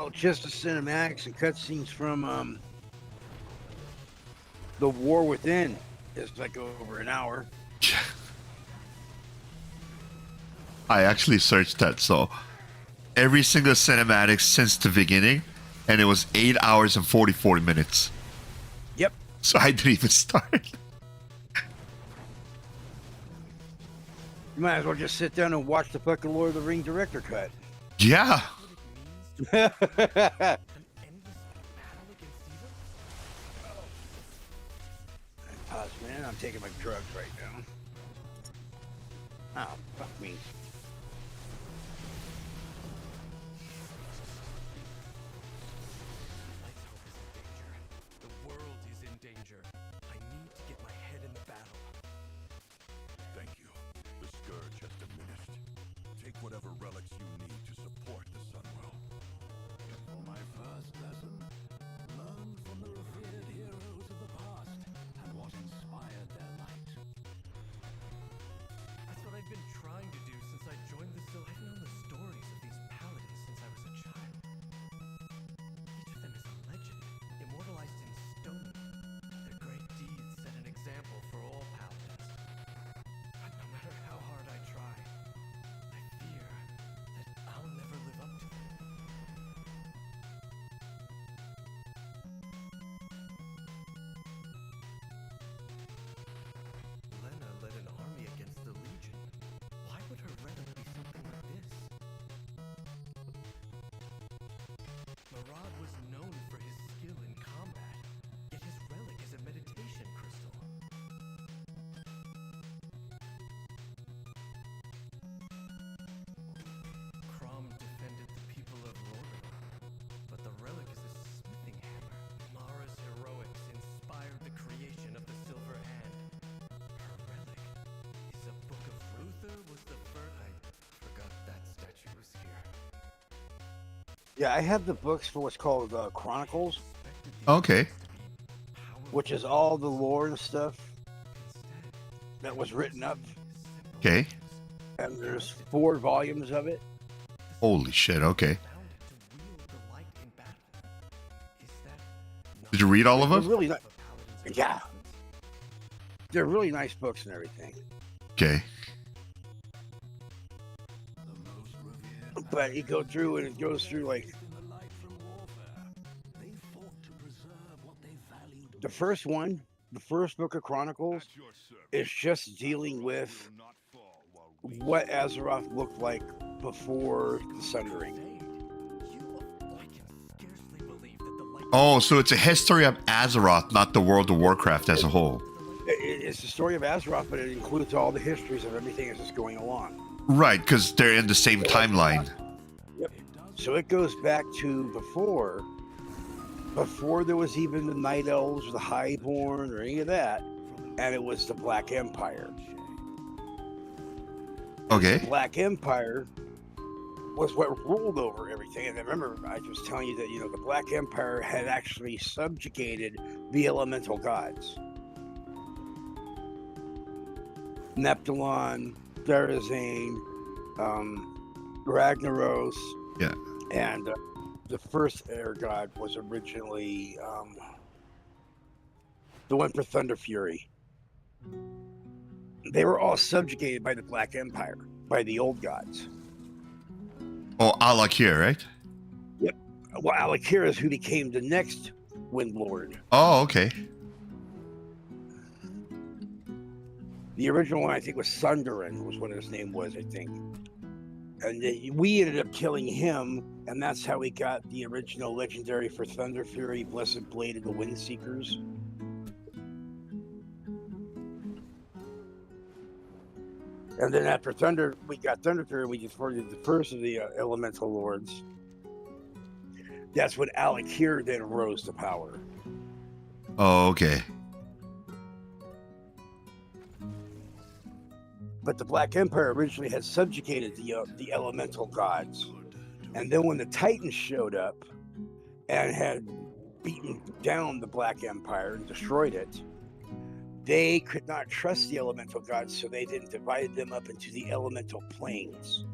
Well, just the cinematics and cutscenes from the War Within is like over an hour. I actually searched that, so every single cinematic since the beginning, and it was 8 hours and 44 minutes. Yep. So I didn't even start. You might as well just sit down and watch the fucking Lord of the Rings director cut. Yeah. Pause, man. I'm taking my drugs right now. Oh, fuck me. The world is in danger. I need to get my head in the battle. Thank you. The scourge has diminished. Take whatever relics you need to support the Sunwell. And for my first lesson, learn from the revered heroes of the past and what inspired their light. That's what I've been trying to do since I joined the Sil. I've known the stories of these paladins since I was a child. Each of them is a legend, immortalized in stone. Their great deeds set an example for all paladins. But no matter how hard I try, I fear that I'll never live up to them. Lena led an army against the Legion. Why would her relic be something like this? Marad was known for his skill in combat, yet his relic is a meditation crystal. Crom defended the people of Lordaeron, but the relic is a smithing hammer. Mara's heroics inspired the creation of the Silver Hand. Her relic is a book of Ruther was the first. I forgot that statue was here. Yeah, I have the books for what's called Chronicles, Okay. which is all the lore and stuff that was written up. Okay. And there's 4 volumes of it. Holy shit. Okay. Did you read all of They're them? really nice. Yeah. They're really nice books and everything. Okay. But you go through and it goes through like the first one, the first book of Chronicles is just dealing with what Azeroth looked like before the Sundering. Oh, so it's a history of Azeroth, not the world of Warcraft as a whole. It's the story of Azeroth, but it includes all the histories of everything as it's going along. Right, because they're in the same timeline. Yep. So it goes back to before there was even the Night Elves or the Highborn or any of that, and it was the Black Empire. Okay. The Black Empire was what ruled over everything. And I remember I was telling you that, you know, the Black Empire had actually subjugated the elemental gods. Neptulon, Therazane, Ragnaros, yeah, and the first air god was originally the one for Thunder Fury. They were all subjugated by the Black Empire, by the old gods. Oh, Alakir, right? Yep. Well, Alakir is who became the next Wind Lord. Oh, okay. The original one, I think, was Sundarin, was what his name was, I think. And we ended up killing him, and that's how we got the original legendary for Thunder Fury, Blessed Blade of the Windseekers. And then after we got Thunder Fury, we defeated the first of the elemental lords. That's when Alakir then rose to power. Oh, okay. But the Black Empire originally had subjugated the elemental gods. And then when the Titans showed up and had beaten down the Black Empire and destroyed it, they could not trust the elemental gods, so they then divided them up into the elemental planes.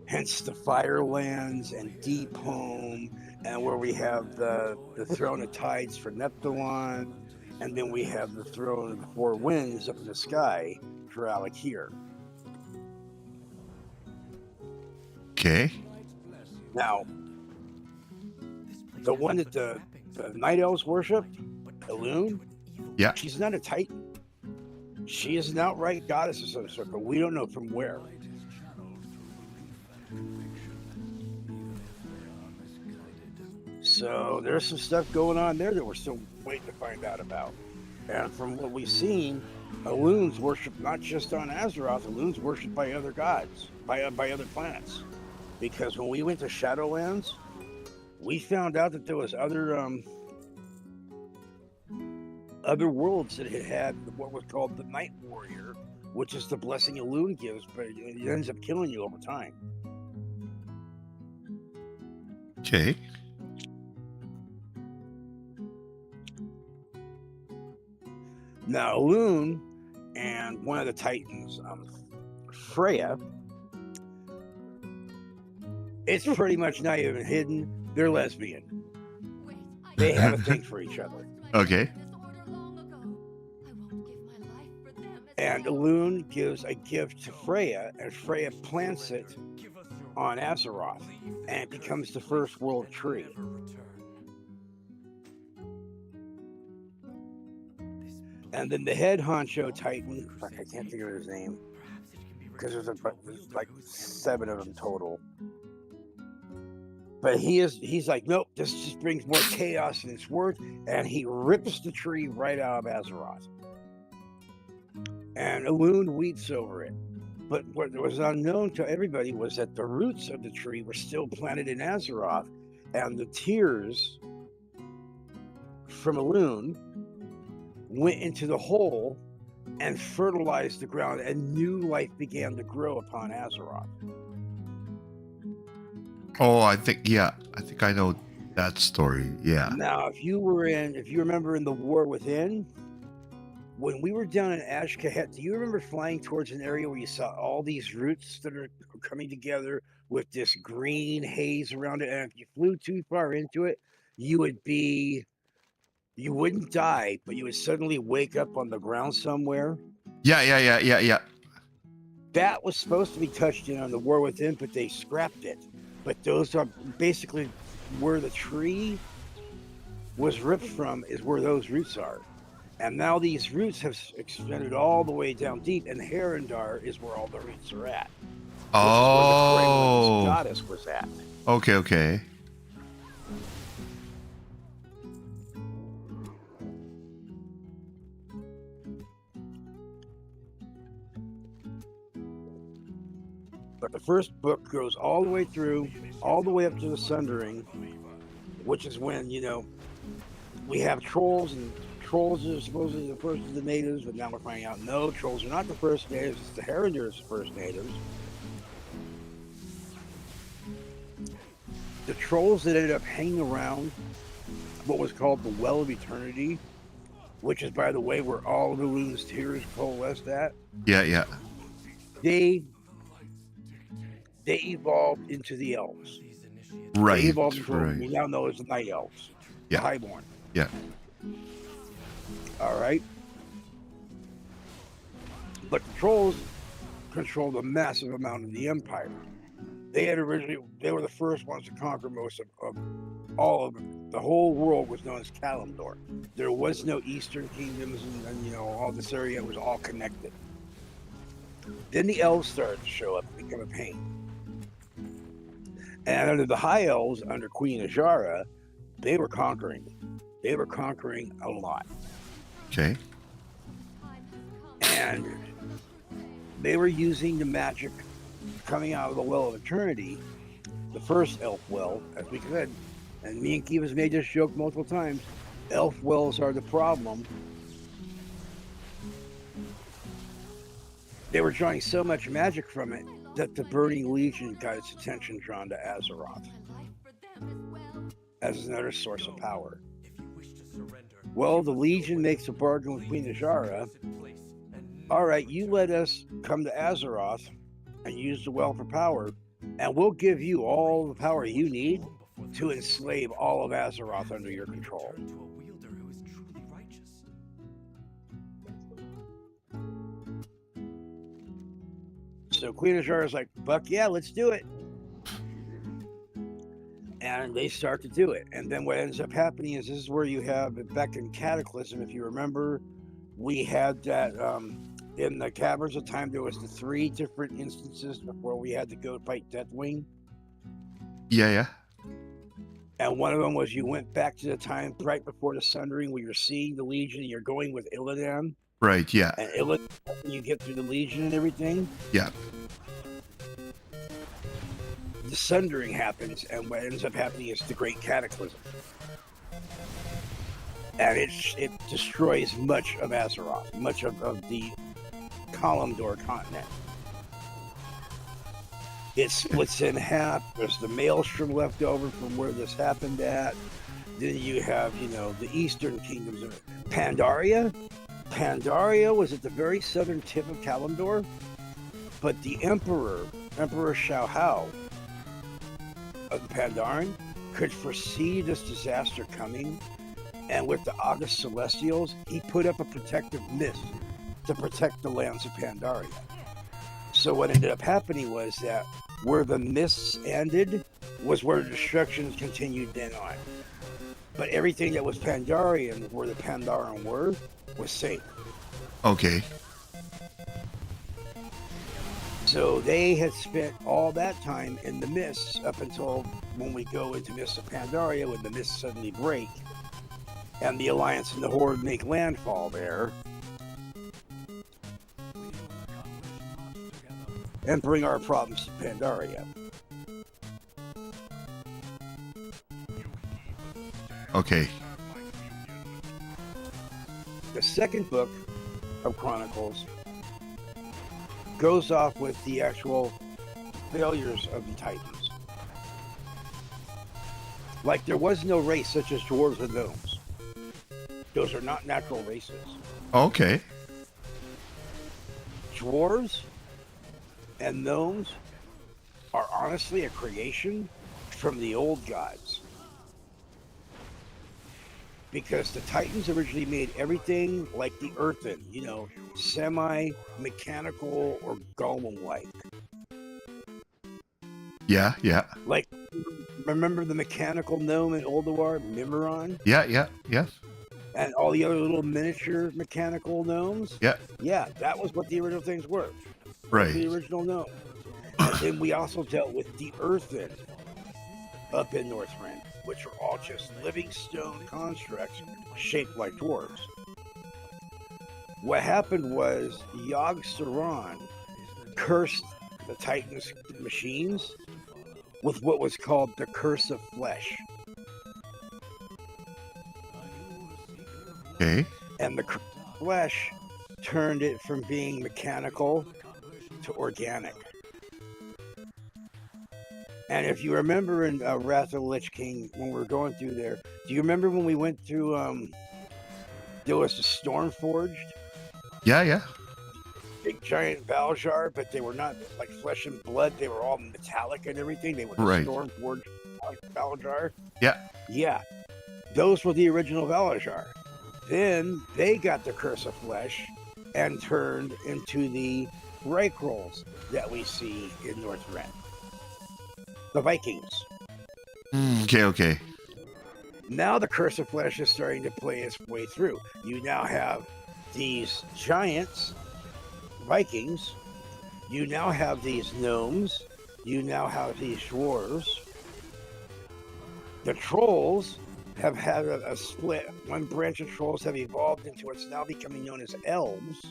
hence the Firelands and Deep Home, and where we have the Throne of Tides for Neptulon, and then we have the Throne of the Four Winds up in the sky for Alakir. Okay. Now, the one that the Night Elves worship, Elune, Yeah. she's not a Titan. She is an outright goddess of some sort, but we don't know from where. So there's some stuff going on there that we're still waiting to find out about. And from what we've seen, Elune's worshipped not just on Azeroth, Elune's worshipped by other gods, by other planets. Because when we went to Shadowlands, we found out that there was other worlds that had what was called the Night Warrior, which is the blessing Elune gives, but it ends up killing you over time. Okay. Now, Elune and one of the Titans, Freya, it's pretty much not even hidden. They're lesbian. They have a thing for each other. Okay. And Elune gives a gift to Freya, and Freya plants it on Azeroth, and it becomes the first world tree. And then the head honcho Titan, I can't think of his name, because there's like 7 of them total. But he's like, nope, this just brings more chaos than it's worth, and he rips the tree right out of Azeroth. And Elune weeps over it. But what was unknown to everybody was that the roots of the tree were still planted in Azeroth, and the tears from Elune went into the hole and fertilized the ground, and new life began to grow upon Azeroth. Oh, I think I know that story. Yeah. Now, if you remember in the War Within, when we were down in Ashkahet, do you remember flying towards an area where you saw all these roots that are coming together with this green haze around it? And if you flew too far into it, you wouldn't die, but you would suddenly wake up on the ground somewhere. Yeah. That was supposed to be touched in on the War Within, but they scrapped it. But those are basically where the tree was ripped from, is where those roots are. And now these roots have extended all the way down deep, and Herondar is where all the roots are at. Oh. Where the goddess was at. Okay. But the first book goes all the way through, all the way up to the Sundering, which is when, we have trolls, and trolls are supposedly the first of the natives, but now we're finding out, no, trolls are not the first natives, it's the Herondar's first natives. The trolls that ended up hanging around what was called the Well of Eternity, which is, by the way, where all of Elune's tears coalesced at. Yeah. They evolved into the elves. Right. They evolved into what we now know as the Night Elves. Yeah. The Highborn. Yeah. All right. But the trolls controlled a massive amount of the Empire. They were the first ones to conquer most of all of it. The whole world was known as Kalimdor. There was no Eastern kingdoms, and all this area was all connected. Then the elves started to show up and become a pain. And under the High Elves, under Queen Ajara, they were conquering. They were conquering a lot. Okay. And they were using the magic coming out of the Well of Eternity, the first elf well, as we said. And me and Kivas made this joke multiple times. Elf wells are the problem. They were drawing so much magic from it that the Burning Legion got its attention drawn to Azeroth as another source of power. Well, the Legion makes a bargain with Queen Ajara. All right, you let us come to Azeroth and use the well for power, and we'll give you all the power you need to enslave all of Azeroth under your control. Turn to a wielder who is truly righteous. So Queen Azshara is like, "Fuck yeah, let's do it." And they start to do it. And then what ends up happening is this is where you have back in Cataclysm, if you remember, we had that in the Caverns of Time, there was the 3 different instances before we had to go fight Deathwing. Yeah. And one of them was you went back to the time right before the Sundering where you're seeing the Legion and you're going with Illidan. Right, yeah. And Illidan, you get through the Legion and everything. Yeah. The Sundering happens, and what ends up happening is the Great Cataclysm. And it destroys much of Azeroth, much of the Kalimdor continent. It splits in half. There's the Maelstrom left over from where this happened at. Then you have, the Eastern Kingdoms of Pandaria. Pandaria was at the very southern tip of Kalimdor, but the Emperor Xiao of the Pandaren could foresee this disaster coming, and with the August Celestials, he put up a protective mist to protect the lands of Pandaria. So what ended up happening was that where the mists ended was where the destruction continued then on. But everything that was Pandarian, where the Pandaren were, was safe. Okay. So they had spent all that time in the mists up until when we go into Mists of Pandaria, when the mists suddenly break and the Alliance and the Horde make landfall there and bring our problems to Pandaria. Okay. The second book of Chronicles goes off with the actual failures of the Titans. Like there was no race such as dwarves and gnomes. Those are not natural races. Okay. Dwarves and gnomes are honestly a creation from the old gods. Because the Titans originally made everything like the earthen, semi-mechanical or golem-like. Yeah. Like, remember the mechanical gnome in Ulduar, Mimiron? Yeah. And all the other little miniature mechanical gnomes? Yeah. Yeah, that was what the original things were. Right. The original gnome. And then we also dealt with the earthen up in Northrend, which are all just living stone constructs shaped like dwarves. What happened was Yogg-Saron cursed the Titans machines with what was called the Curse of Flesh. Okay. And the Curse of Flesh turned it from being mechanical to organic. And if you remember in Wrath of the Lich King, when we were going through there, do you remember when we went through, there was the Stormforged? Yeah. Big giant Valjar, but they were not like flesh and blood. They were all metallic and everything. They were the Right. Stormforged Valjar. Yeah. Yeah. Those were the original Valjar. Then they got the Curse of Flesh and turned into the Raykrolls that we see in Northrend. The Vikings. Okay. Now the Curse of Flesh is starting to play its way through. You now have these giants, Vikings. You now have these gnomes. You now have these dwarves. The trolls have had a split. One branch of trolls have evolved into what's now becoming known as elves.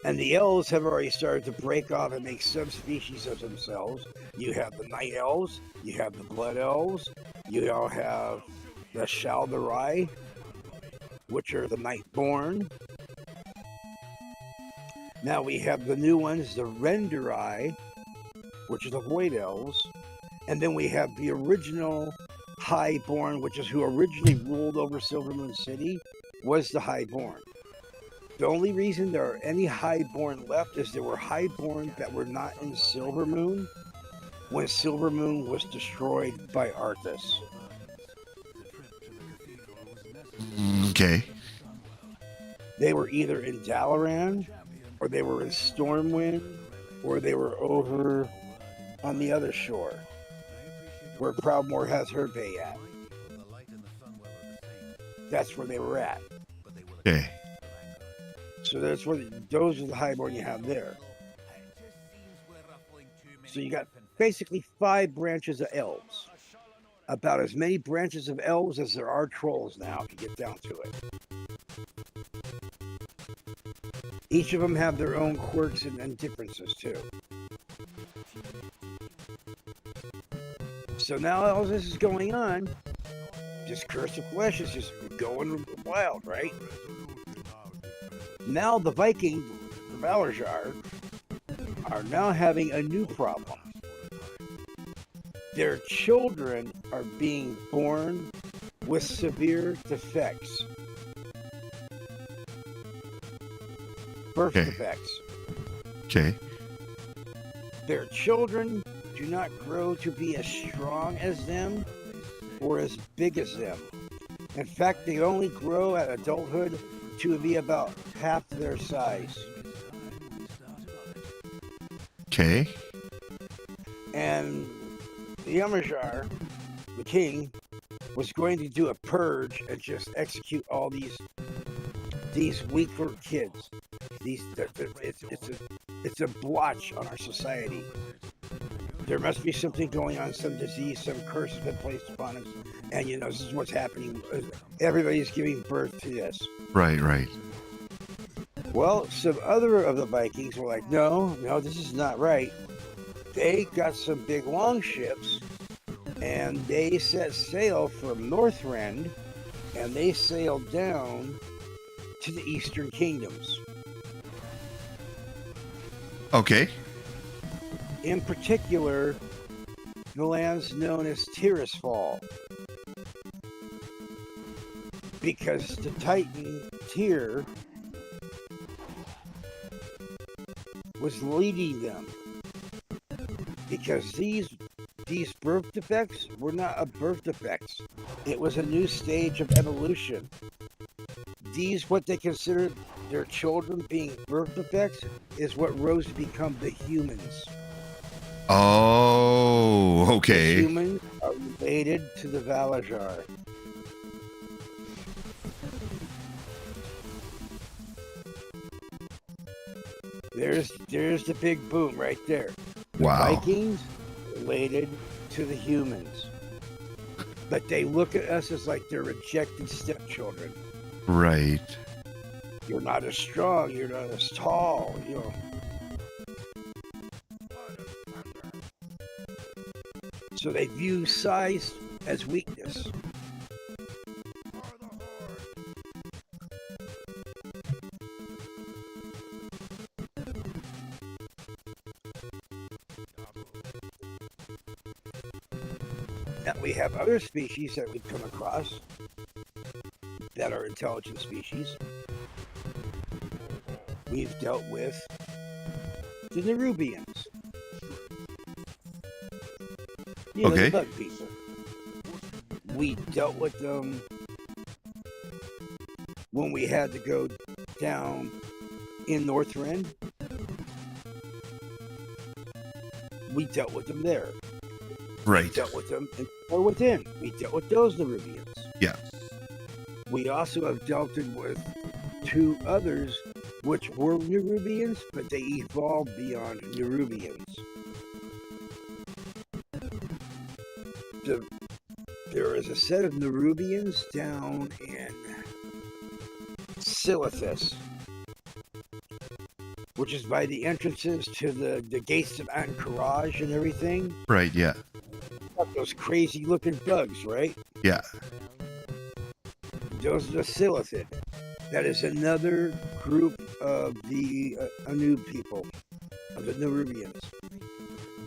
And the elves have already started to break off and make subspecies of themselves. You have the night elves, you have the blood elves, you now have the Shaldarai, which are the Nightborn. Now we have the new ones, the Renderai, which are the Void Elves. And then we have the original Highborn, which is who originally ruled over Silvermoon City, was the Highborn. The only reason there are any Highborn left is there were Highborn that were not in Silver Moon when Silver Moon was destroyed by Arthas. Okay. They were either in Dalaran, or they were in Stormwind, or they were over on the other shore, where Proudmoore has her bay at. That's where they were at. Okay. So that's where those are the Highborn you have there. So you got basically 5 branches of elves. About as many branches of elves as there are trolls now, if you get down to it. Each of them have their own quirks and differences too. So now all this is going on, this Curse of Flesh is just going wild, right? Now the Viking, the Valarjar, are now having a new problem. Their children are being born with severe defects. Birth defects. Okay. Their children do not grow to be as strong as them or as big as them. In fact, they only grow at adulthood to be about half their size. Okay. And the Yamajar, the king, was going to do a purge and just execute all these weaker kids. It's a blotch on our society. There must be something going on, some disease, some curse has been placed upon us, and this is what's happening. Everybody's giving birth to this. Right, right. Well, some other of the Vikings were like, no, this is not right. They got some big longships, and they set sail from Northrend, and they sailed down to the Eastern Kingdoms. Okay. In particular, the lands known as Tirisfal. Because the Titan Tyr was leading them. Because these birth defects were not birth defects. It was a new stage of evolution. These, what they considered their children being birth defects, is what rose to become the humans. Oh, okay. The humans are related to the Valarjar. There's the big boom right there. Wow. Vikings related to the humans. But they look at us as like they're rejected stepchildren. Right. You're not as strong, you're not as tall, So they view size as weakness. Now we have other species that we've come across that are intelligent species. We've dealt with the Nerubians. Okay. The bug people. We dealt with them when we had to go down in Northrend. We dealt with them there. Right. We dealt with them or within. We dealt with those Nerubians. Yeah. We also have dealt with 2 others which were Nerubians, but they evolved beyond Nerubians. There is a set of Nerubians down in Silithus, which is by the entrances to the gates of Anchorage and everything. Right, yeah. Got those crazy looking bugs, right? Yeah. Those are the Silithid. That is another group of the Anu people, of the Nerubians.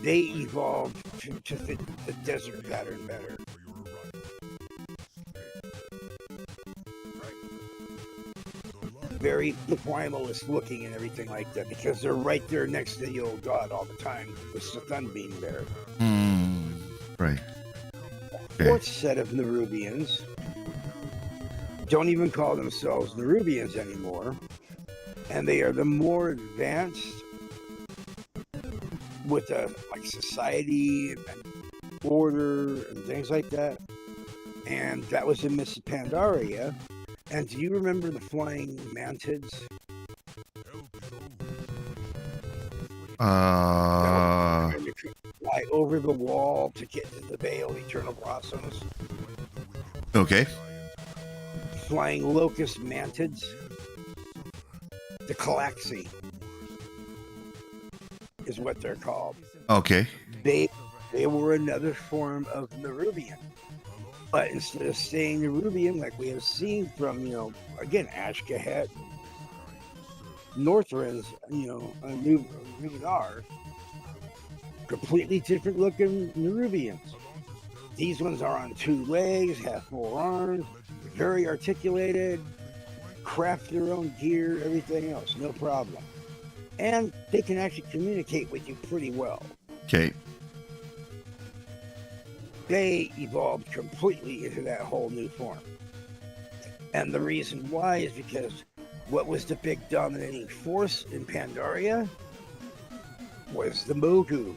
They evolved to fit the desert pattern better. very primalist looking and everything like that, because they're right there next to the old god all the time with Sathan being there. Right. Fourth set of Nerubians don't even call themselves Nerubians anymore, and they are the more advanced with like society and order and things like that. And that was in Miss Pandaria. And do you remember the flying mantids? You could fly over the wall to get to the Bay of Eternal Blossoms. Okay. Flying locust mantids. The Calaxi is what they're called. Okay. They were another form of Nerubian. But instead of staying Nerubian, like we have seen from, again, Ashkahet, Northrends, Numenor, completely different looking Nerubians. These ones are on 2 legs, have 4 arms, very articulated, craft their own gear, everything else, no problem. And they can actually communicate with you pretty well. Okay. They evolved completely into that whole new form. And the reason why is because what was the big dominating force in Pandaria was the Mogu.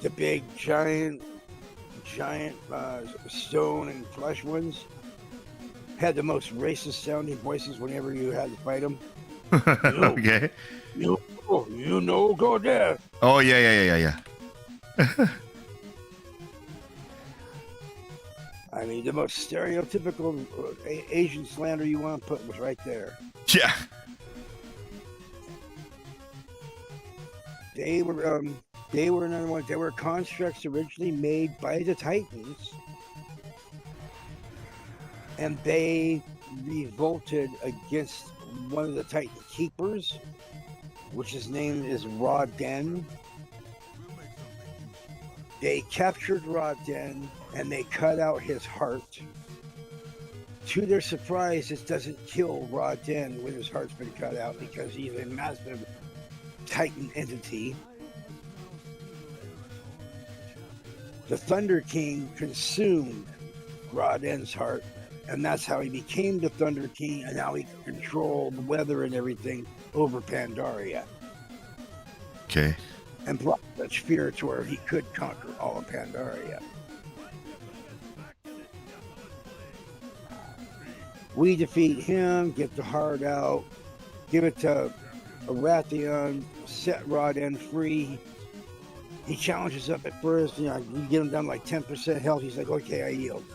The big, giant stone and flesh ones had the most racist sounding voices whenever you had to fight them. Okay. Go there. Oh, yeah. I mean, the most stereotypical Asian slander you want to put was right there. Yeah. They were another one. They were constructs originally made by the Titans, and they revolted against one of the Titan keepers, which his name is Ra-Den. They captured Ra-Den and they cut out his heart. To their surprise, this doesn't kill Ra-Den when his heart's been cut out, because he's a massive Titan entity. The Thunder King consumed Ra-Den's heart, and that's how he became the Thunder King, and now he can control the weather and everything over Pandaria. Okay. And brought such fear to where he could conquer all of Pandaria. We defeat him, get the heart out, give it to Arathion, set Ra-Den free. He challenges up at first, you get him down like 10% health. He's like, okay, I yield.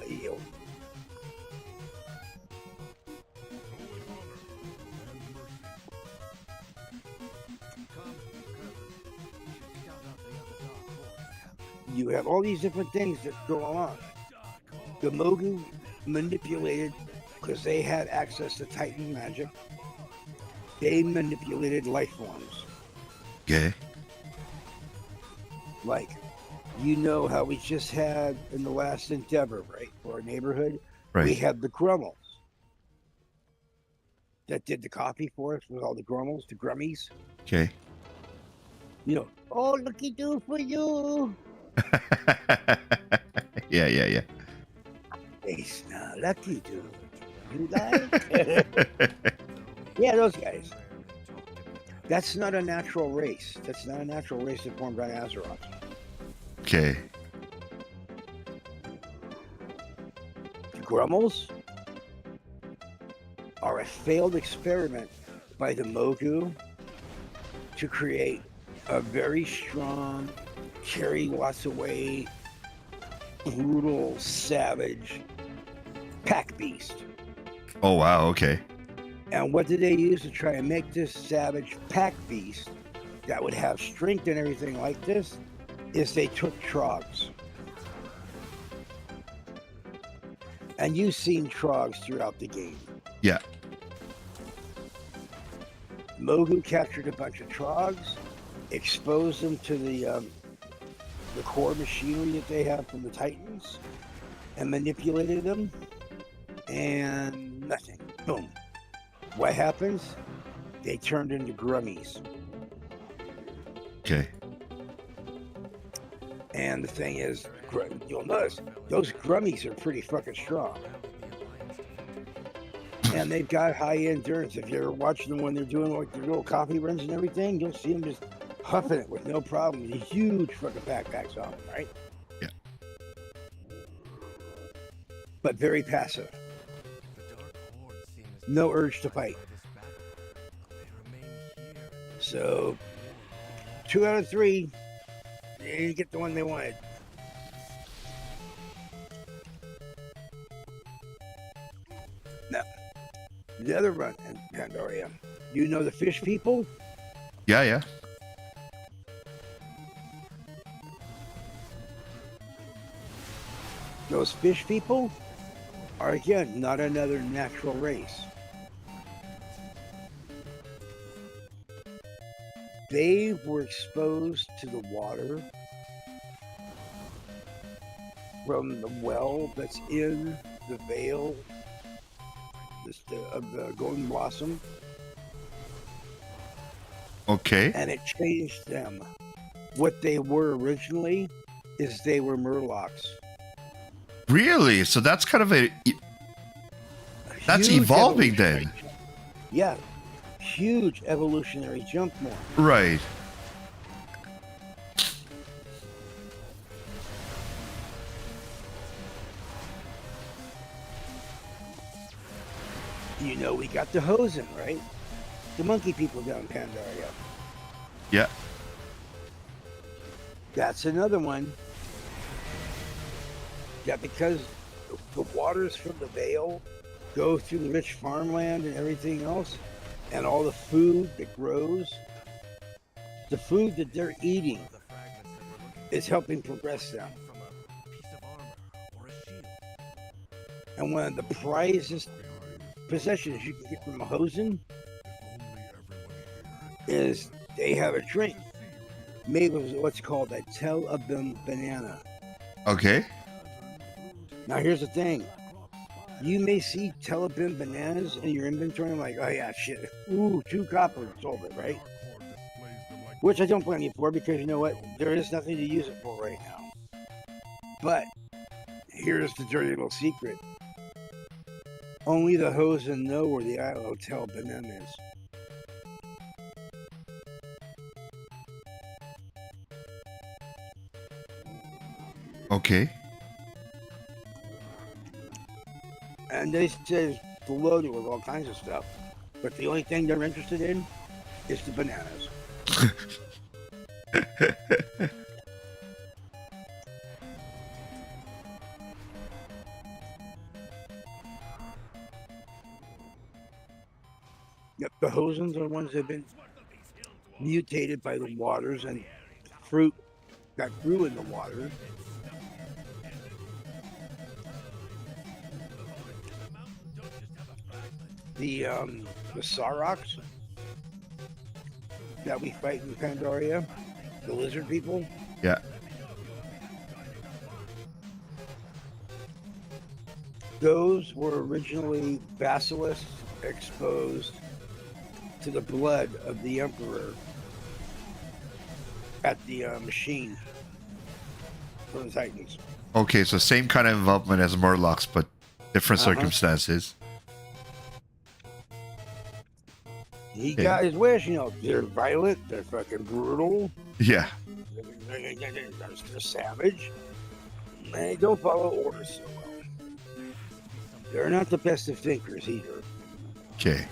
You have all these different things that go on. The Mogu manipulated, because they had access to Titan magic, they manipulated life forms. Okay. Like, how we just had in the last endeavor, right, for our neighborhood? Right. We had the Grummels that did the copy for us with all the Grummels, the Grummies. Okay. Oh, looky do for you. Yeah. It's not lucky, dude. You like? Yeah, those guys. That's not a natural race. That's not a natural race that formed on Azeroth. Okay. The Grummels are a failed experiment by the Mogu to create a very strong, carry lots of weight, brutal, savage pack beast. Oh, wow. Okay. And what did they use to try and make this savage pack beast that would have strength and everything like this? Is they took Trogs. And you've seen Trogs throughout the game. Yeah. Mogu captured a bunch of Trogs, exposed them to the core machinery that they have from the Titans, and manipulated them. and nothing. Boom. What happens? They turned into grummies. Okay. And the thing is, you'll notice those grummies are pretty fucking strong. And they've got high endurance. If you're watching them when they're doing like their little coffee runs and everything, you'll see them just huffing it with no problem. These huge fucking backpacks on them, right? Yeah. But very passive. No urge to fight. So, 2 out of 3, they didn't get the one they wanted. Now, the other run in Pandaria, you know the fish people? Yeah, yeah. Those fish people are, again, not another natural race. They were exposed to the water from the well that's in the veil of the golden blossom. Okay. And it changed them. What they were originally is they were murlocs. Really? So that's kind of that's Huge evolving evolutionary then. jump. Yeah. Huge evolutionary jump more. Right. You know, we got the Hosen, right? The monkey people down in Pandaria. Yeah. That's another one. Yeah, because the waters from the Vale go through the rich farmland and everything else, and all the food that grows, the food that they're eating is helping progress them. And one of the prizest possessions you can get from a Hosen is they have a drink made with what's called a Telebim banana. Okay. Now here's the thing. You may see Telebim bananas in your inventory and like, oh yeah, shit. Ooh, 2 copper, sold it, right? Which I don't blame you for, because you know what? There is nothing to use it for right now. But here's the dirty little secret. Only the Hosen know where the Isle of Telebim is. Okay. And they say it's loaded with all kinds of stuff. But the only thing they're interested in is the bananas. Yep, the Hosens are the ones that have been mutated by the waters, and fruit that grew in the water. The Saurochs that we fight in Pandaria, the lizard people. Yeah. Those were originally basilisks exposed to the blood of the Emperor at the machine for the Titans. Okay, so same kind of involvement as Murlocs, but different circumstances. He got his wish, you know. They're violent, they're fucking brutal, Yeah. they're savage, and they don't follow orders so well. They're not the best of thinkers either. Okay.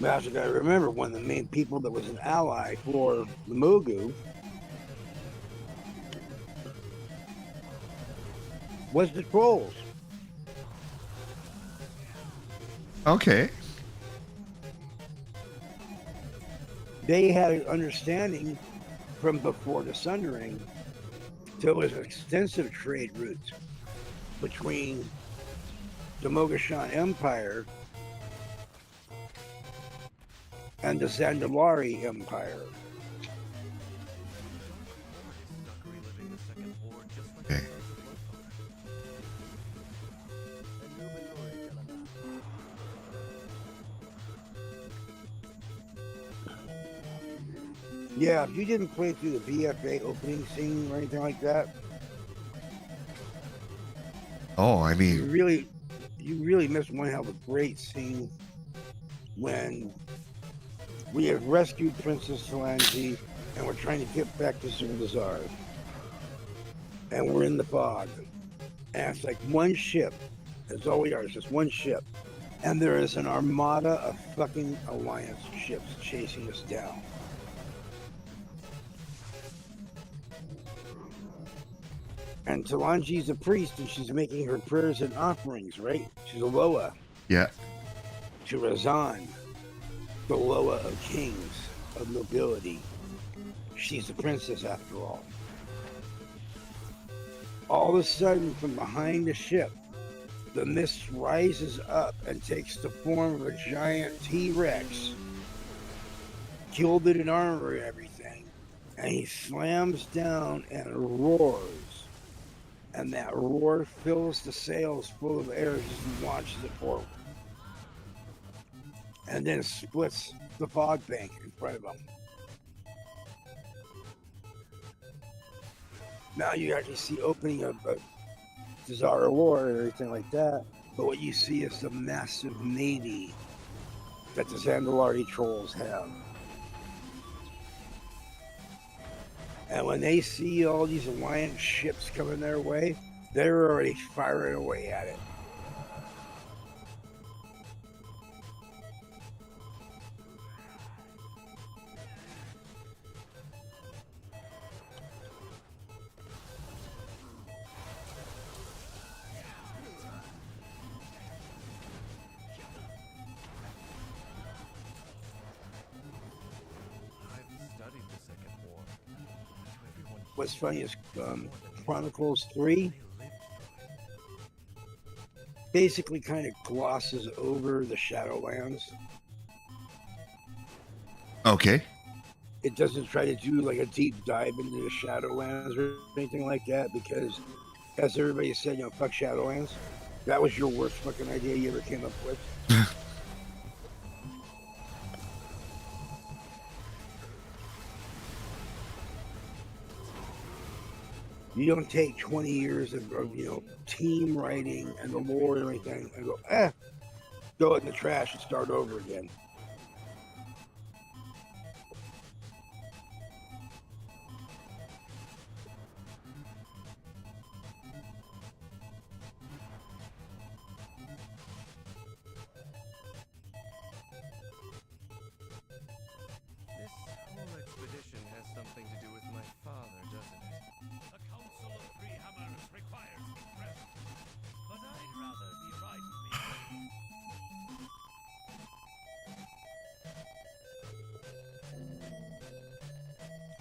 But also got to remember, one of the main people that was an ally for the Mogu was the trolls. Okay. They had an understanding from before the Sundering. There was extensive trade routes between the Mogashan Empire and the Zandalari Empire. Okay. Yeah, if you didn't play through the BFA opening scene or anything like that, Oh, I you mean, really missed one hell of a great scene when we have rescued Princess Solange and we're trying to get back to Zul'Dazar. And we're in the fog. And it's like one ship. That's all we are. It's just one ship. And there is an armada of fucking Alliance ships chasing us down. And Talanji's a priest and she's making her prayers and offerings, right? She's a Loa. yeah. To Razan, the Loa of kings, of nobility. She's a princess after all. All of a sudden, from behind the ship, the mist rises up and takes the form of a giant T-Rex, gilded in armor and everything, and he slams down and roars. And that roar fills the sails full of air just launches it forward. And then splits the fog bank in front of him. Now you actually see opening of Dazara War and everything like that. But what you see is the massive navy that the Zandalari trolls have. And when they see all these Alliance ships coming their way, they're already firing away at it. What's funny is Chronicles 3 basically kind of glosses over the Shadowlands. Okay. It doesn't try to do like a deep dive into the Shadowlands or anything like that because, as everybody said, fuck Shadowlands. That was your worst fucking idea you ever came up with. You don't take 20 years of team writing and the lore and everything and go, throw it in the trash and start over again. This whole expedition has something to do with my father, doesn't it? The Council of Three Hammers requires me present, but I'd rather be right with me.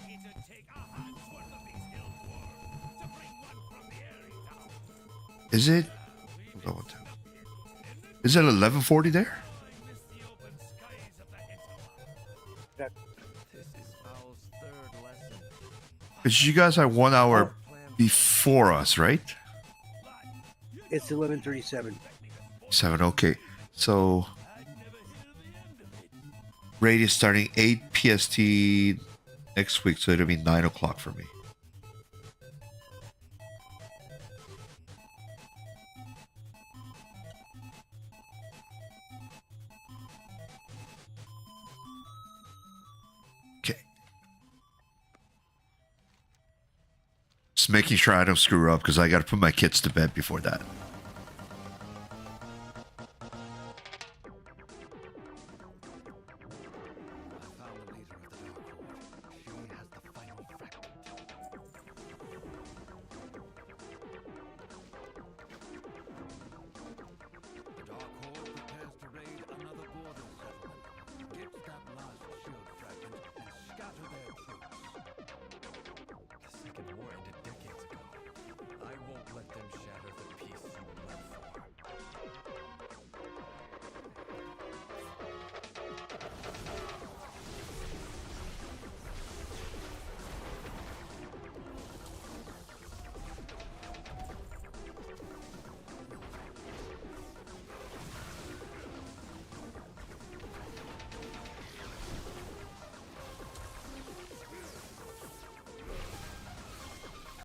It'd take a hand's worth of these hill dwarves to bring one from the area down. Is it? Hold on, what time? Is it 11:40 there? This is Owl's third lesson. Because you guys are 1 hour before us, right? It's 11:37. 7, okay. So, raid is starting 8 PST next week, so it'll be 9 o'clock for me. Okay. Just making sure I don't screw up because I got to put my kids to bed before that.